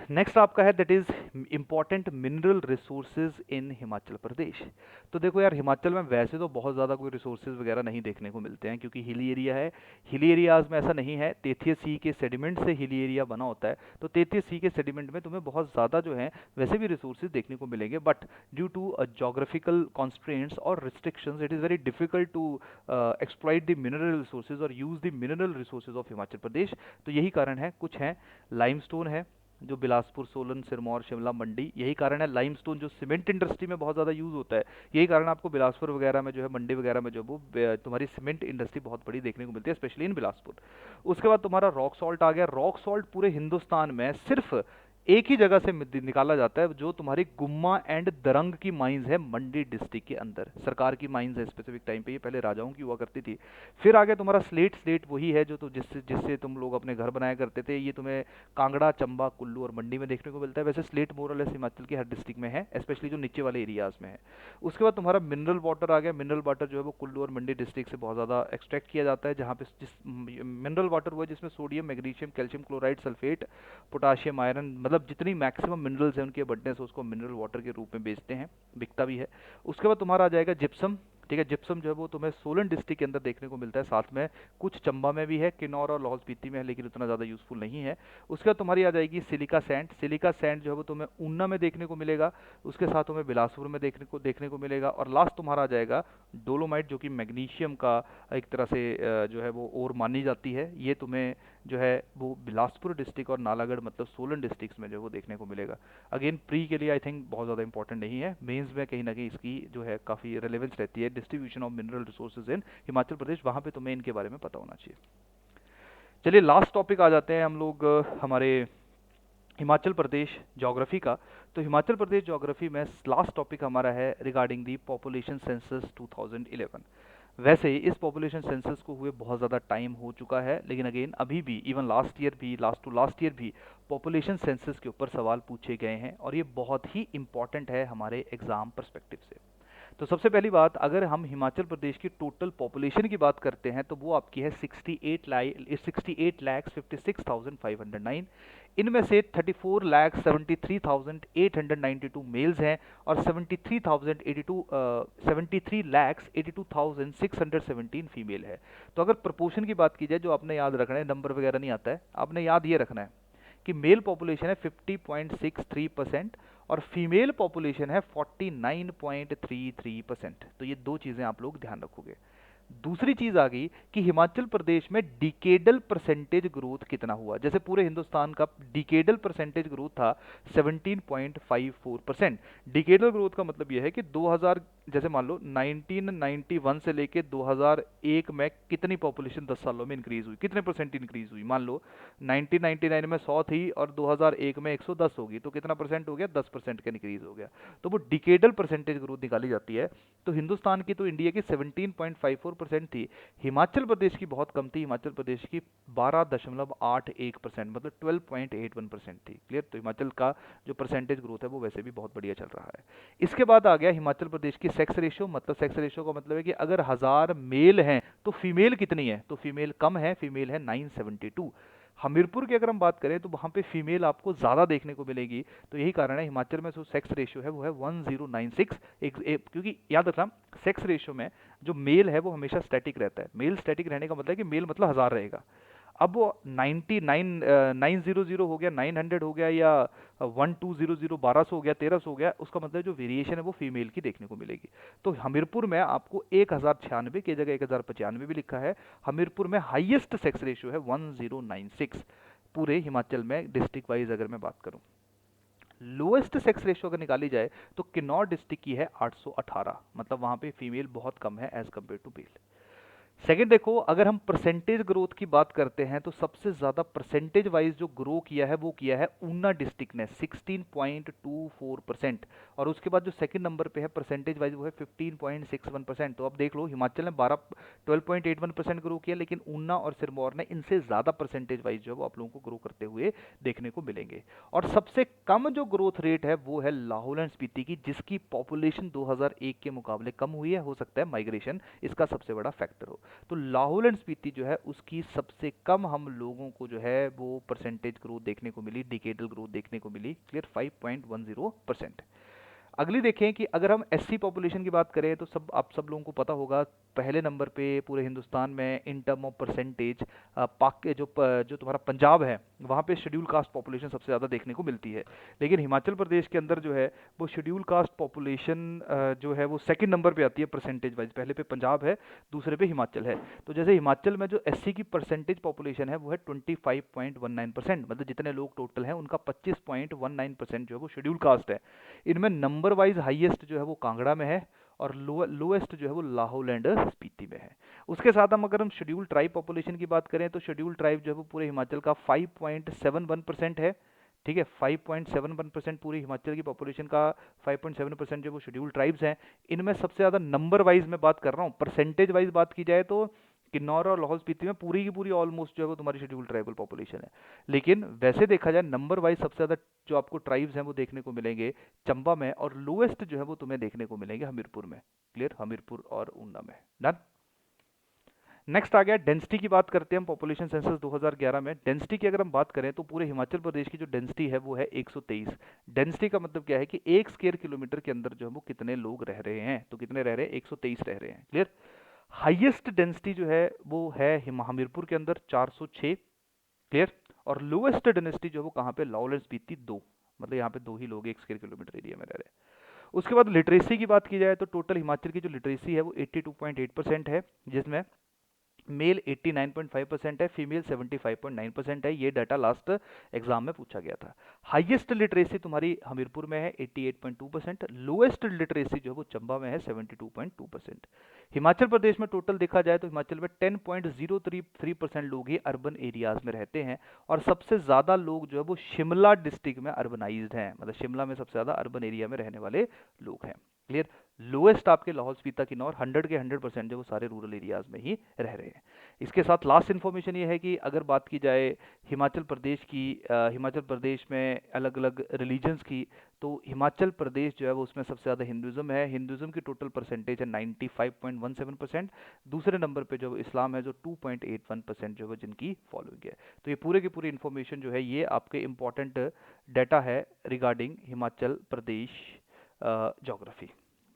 नेक्स्ट आपका है that is important mineral resources in Himachal Pradesh. तो देखो यार, हिमाचल में वैसे तो बहुत ज़्यादा कोई रिसोर्सेज वगैरह नहीं देखने को मिलते हैं क्योंकि हिली एरिया है। हिली एरियाज में ऐसा नहीं है, तेथिया सी के सेडिमेंट से हिली एरिया बना होता है। तो तेथिया सी के सेडिमेंट में तुम्हें बहुत ज़्यादा जो है वैसे भी रिसोर्सेज देखने को मिलेंगे, but due to geographical constraints और restrictions it is very difficult to exploit the mineral resources और use the mineral resources of Himachal Pradesh. तो यही कारण है। कुछ हैं, लाइमस्टोन है जो बिलासपुर, सोलन, सिरमौर, शिमला, मंडी, यही कारण है। लाइमस्टोन जो सीमेंट इंडस्ट्री में बहुत ज़्यादा यूज़ होता है, यही कारण आपको बिलासपुर वगैरह में जो है, मंडी वगैरह में जो वो तुम्हारी सीमेंट इंडस्ट्री बहुत बड़ी देखने को मिलती है, स्पेशली इन बिलासपुर। उसके बाद तुम्हारा रॉक सॉल्ट आ गया। रॉक सॉल्ट पूरे हिंदुस्तान में सिर्फ एक ही जगह से निकाला जाता है, जो तुम्हारी गुम्मा एंड दरंग की माइंस है मंडी डिस्ट्रिक्ट के अंदर। सरकार की माइंस है स्पेसिफिक टाइम पे, ये पहले राजाओं की हुआ करती थी। फिर आगे तुम्हारा स्लेट। स्लेट वही है जो तो जिससे जिससे तुम लोग अपने घर बनाया करते थे। ये तुम्हें कांगड़ा, चंबा, कुल्लू और मंडी में देखने को मिलता है। वैसे स्लेट मोर और लेस हिमाचल के हर डिस्ट्रिक्ट में है, स्पेशली जो नीचे वाले एरियाज में है। उसके बाद तुम्हारा मिनरल वाटर आ गया। मिनरल वाटर जो है वो कुल्लू और मंडी डिस्ट्रिक्ट से बहुत ज़्यादा एक्सट्रैक्ट किया जाता है, जहाँ पे जिस मिनरल वाटर वो है जिसमें sodium, magnesium, calcium chloride, sulphate, potassium, iron, मतलब जितनी मैक्सिमम मिनरल्स हैं उनकी अबंडेंस, उसको मिनरल वाटर के रूप में बेचते हैं, बिकता भी है। उसके बाद तुम्हारा आ जाएगा जिप्सम। ठीक है, जिप्सम जो है वो तुम्हें सोलन डिस्ट्रिक्ट के अंदर देखने को मिलता है, साथ में कुछ चंबा में भी है, किन्नौर और लाहौल स्पीति में है, लेकिन उतना ज़्यादा यूज़फुल नहीं है। उसके बाद तुम्हारी आ जाएगी सिलिका सैंड। सिलिका सैंड जो है वो तुम्हें ऊना में देखने को मिलेगा, उसके साथ तुम्हें बिलासपुर में देखने को मिलेगा। और लास्ट तुम्हारा आ जाएगा डोलोमाइट, जो कि मैग्नीशियम का एक तरह से जो है वो ओर मानी जाती है। ये तुम्हें जो है वो बिलासपुर डिस्ट्रिक्ट और नालागढ़, मतलब सोलन डिस्ट्रिक्ट्स में जो वो देखने को मिलेगा। अगेन प्री के लिए आई थिंक बहुत ज़्यादा इंपॉर्टेंट नहीं है, मेंस में कहीं ना कहीं इसकी जो है काफ़ी रेलेवेंस रहती है। Distribution of mineral resources in Himachal Pradesh, वहाँ पे तुम्हें इनके बारे में पता होना चाहिए। चलिए लास्ट टॉपिक आ जाते हैं हम लोग हमारे हिमाचल प्रदेश ज्योग्राफी का। तो हिमाचल प्रदेश ज्योग्राफी में लास्ट टॉपिक हमारा है रिगार्डिंग दी पॉपुलेशन सेंसस 2011। वैसे इस पॉपुलेशन सेंसस को हुए बहुत ज़्यादा टाइम हो चुका है, लेकिन अगेन अभी भी इवन लास्ट ईयर भी, लास्ट टू लास्ट ईयर भी पॉपुलेशन सेंसस के ऊपर सवाल पूछे गए हैं और ये बहुत ही इंपॉर्टेंट है हमारे एग्ज़ाम पर्सपेक्टिव से। तो सबसे पहली बात, अगर हम हिमाचल प्रदेश की टोटल पॉपुलेशन की बात करते हैं तो वो आपकी है 68,56,509। इनमें से 34,73,892 मेल्स हैं और 73,82,617 फीमेल है। तो अगर प्रोपोर्शन की बात की जाए, जो आपने याद रखना है, नंबर वगैरह नहीं आता है, आपने याद ये रखना है कि मेल पॉपुलेशन है 50.63% और फीमेल पॉपुलेशन है 49.33%। तो ये दो चीज़ें आप लोग ध्यान रखोगे। दूसरी चीज आ गई कि हिमाचल प्रदेश में डिकेडल परसेंटेज ग्रोथ कितना हुआ। जैसे पूरे हिंदुस्तान का डिकेडल परसेंटेज ग्रोथ था 17.54%। डिकेडल ग्रोथ का मतलब यह है कि 2000, जैसे मान लो 1991 से लेके 2001 में कितनी पॉपुलेशन 10 सालों में इंक्रीज हुई, कितने परसेंट इंक्रीज हुई। मान लो 1999 में 100 थी और 2001 में 110 होगी, तो कितना परसेंट हो गया, 10% का इंक्रीज हो गया। तो वो डिकेडल परसेंटेज ग्रोथ निकाली जाती है। तो हिंदुस्तान की, तो इंडिया की 17.54% थी, हिमाचल प्रदेश की बहुत कम थी, हिमाचल प्रदेश की 12.81%, मतलब 12.81% थी। क्लियर। तो हिमाचल का जो परसेंटेज ग्रोथ है वो वैसे भी बहुत बढ़िया चल रहा है। इसके बाद आ गया हिमाचल प्रदेश की सेक्स रेशियो। मतलब सेक्स रेशियो का मतलब है कि अगर 1000 मेल हैं तो फीमेल कितनी है, तो फीमेल कम है, फीमेल है 972। हमीरपुर की अगर हम बात करें तो वहाँ पे फीमेल आपको ज़्यादा देखने को मिलेगी। तो यही कारण है हिमाचल में जो सेक्स रेशियो है वो है 1096। क्योंकि याद रखना, सेक्स रेशियो में जो मेल है वो हमेशा स्टैटिक रहता है। मेल स्टैटिक रहने का मतलब है कि मेल मतलब 1000 रहेगा। अब वो 900 हो गया, 900 हो गया, या 1200, 1200 हो गया, 1300 हो गया, उसका मतलब जो वेरिएशन है वो फीमेल की देखने को मिलेगी। तो हमीरपुर में आपको 1096 की जगह 1095 भी लिखा है। हमीरपुर में हाईएस्ट सेक्स रेशियो है 1096 पूरे हिमाचल में, डिस्ट्रिक्ट वाइज अगर मैं बात करूं। लोएस्ट सेक्स रेशियो अगर निकाली जाए तो किन्नौर डिस्ट्रिक्ट की है 818, मतलब वहां पे फीमेल बहुत कम है as compare to male. Second देखो, अगर हम परसेंटेज ग्रोथ की बात करते हैं तो सबसे ज्यादा परसेंटेज वाइज जो ग्रो किया है वो किया है ऊना डिस्ट्रिक्ट ने 16.24%। और उसके बाद जो सेकंड नंबर पे है परसेंटेज वाइज वो है 15.61%। तो अब देख लो, हिमाचल ने 12.81% ग्रो किया, लेकिन ऊना और सिरमौर ने इनसे ज्यादा परसेंटेज वाइज जो है वो आप लोगों को ग्रो करते हुए देखने को मिलेंगे। और सबसे कम जो ग्रोथ रेट है वो है लाहौल एंड स्पीति की, जिसकी पॉपुलेशन 2001 के मुकाबले कम हुई है। हो सकता है माइग्रेशन इसका सबसे बड़ा फैक्टर हो। तो लाहौल एंड स्पीति जो है उसकी सबसे कम हम लोगों को जो है वो परसेंटेज ग्रोथ देखने को मिली, डिकेडल ग्रोथ देखने को मिली। क्लियर, 5.10%। अगली देखें कि अगर हम एससी पॉपुलेशन की बात करें तो सब आप सब लोगों को पता होगा, पहले नंबर पे पूरे हिंदुस्तान में इन टर्म ऑफ परसेंटेज पाक के जो तुम्हारा पंजाब है वहाँ पे शेड्यूल कास्ट पॉपुलेशन सबसे ज़्यादा देखने को मिलती है। लेकिन हिमाचल प्रदेश के अंदर जो है वो शेड्यूल कास्ट पॉपुलेशन जो है वो सेकंड नंबर पे आती है परसेंटेज वाइज। पहले पे पंजाब है, दूसरे पे हिमाचल है। तो जैसे हिमाचल में जो एससी की परसेंटेज पॉपुलेशन है वो है 25.19%, मतलब जितने लोग टोटल हैं उनका 25.19% जो है वो शेड्यूल कास्ट है। इनमें नंबर वाइज हाईएस्ट जो है वो कांगड़ा में है और लोएस्ट जो है वो लाहौल एंड स्पीति में है। उसके साथ हम अगर हम शेड्यूल ट्राइब पॉपुलेशन की बात करें तो शेड्यूल ट्राइब जो है वो पूरे हिमाचल का 5.71% है। ठीक है, 5.71% पूरी हिमाचल की पॉपुलेशन का 5.7% जो वो शेड्यूल ट्राइब्स हैं। इनमें सबसे ज़्यादा नंबर वाइज मैं बात कर रहा हूँ, परसेंटेज वाइज बात की जाए तो किन्नौर और लाहौल स्पीति में पूरी की पूरी ऑलमोस्ट जो है वो तुम्हारी शेड्यूल ट्राइबल पॉपुलेशन है। लेकिन वैसे देखा जाए नंबर वाइज सबसे ज़्यादा जो आपको ट्राइब्स हैं वो देखने को मिलेंगे चंबा में, और लोएस्ट जो है वो तुम्हें देखने को मिलेंगे हमीरपुर में। क्लियर, हमीरपुर और ऊना में। डन। नेक्स्ट आ गया डेंसिटी की बात करते हैं हम पॉपुलेशन सेंसस 2011 में। डेंसिटी की अगर हम बात करें तो पूरे हिमाचल प्रदेश की जो डेंसिटी है वो है 123। डेंसिटी का मतलब क्या है कि एक स्क्वायर किलोमीटर के अंदर जो है वो कितने लोग रह रहे हैं, तो कितने रह रहे हैं, 123 रह रहे हैं। क्लियर। हाईएस्ट डेंसिटी जो है वो है हमीरपुर के अंदर 406। क्लियर। और लोएस्ट डेंसिटी जो है वो कहाँ पे, लाहौल एंड स्पीति 2, मतलब यहाँ पे 2 ही लोग एक स्क्वायर किलोमीटर एरिया में रह रहे हैं। उसके बाद लिटरेसी की बात की जाए तो टोटल हिमाचल की जो लिटरेसी है वो 82.8% है, जिसमें मेल 89.5% है, फीमेल 75.9% है। ये डाटा लास्ट एग्जाम में पूछा गया था। हाईएस्ट लिटरेसी तुम्हारी हमीरपुर में है 88.2%, लोएस्ट लिटरेसी जो है वो चंबा में है 72.2%। हिमाचल प्रदेश में टोटल देखा जाए तो हिमाचल में 10.03% लोग ही अर्बन एरियाज में रहते हैं, और सबसे ज़्यादा लोग जो है वो शिमला डिस्ट्रिक्ट में अर्बनाइज्ड हैं, मतलब शिमला में सबसे ज़्यादा अर्बन एरिया में रहने वाले लोग हैं। क्लियर। लोएस्ट आपके लाहौल स्पीति किन्नौर 100 के 100% जो वो सारे रूरल एरियाज में ही रह रहे हैं। इसके साथ लास्ट इन्फॉर्मेशन ये है कि अगर बात की जाए हिमाचल प्रदेश की, हिमाचल प्रदेश में अलग अलग रिलीजन्स की, तो हिमाचल प्रदेश जो है वो उसमें सबसे ज़्यादा हिंदुज़म है। हिंदुज़म की टोटल परसेंटेज है 95.17%। दूसरे नंबर पे जो इस्लाम है जो 2.81% जो है जिनकी फॉलोइंग है। तो ये पूरे की पूरी इन्फॉर्मेशन जो है ये आपके इम्पॉर्टेंट डाटा है regarding Himachal Pradesh geography.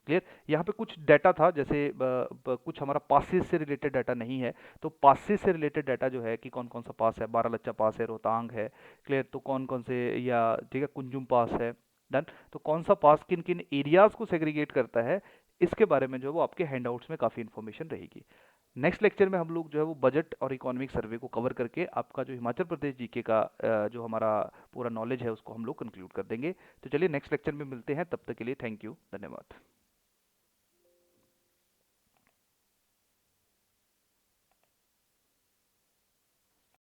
Clear. यहाँ पे कुछ डाटा था, जैसे कुछ हमारा पासेस से रिलेटेड डाटा नहीं है, तो पासेस से रिलेटेड डाटा जो है कि कौन कौन सा पास है, बारालच्चा पास है, रोहतांग है, क्लियर, तो कौन कौन से, या ठीक है कुंजुम पास है, डन, तो कौन सा पास किन किन एरियाज को सेग्रीगेट करता है, इसके बारे में जो है वो आपके हैंडआउट्स में काफ़ी इन्फॉर्मेशन रहेगी। नेक्स्ट लेक्चर में हम लोग जो है वो बजट और इकोनॉमिक सर्वे को कवर करके आपका जो हिमाचल प्रदेश जीके का जो हमारा पूरा नॉलेज है उसको हम लोग कंक्लूड कर देंगे। तो चलिए नेक्स्ट लेक्चर में मिलते हैं, तब तक के लिए थैंक यू, धन्यवाद।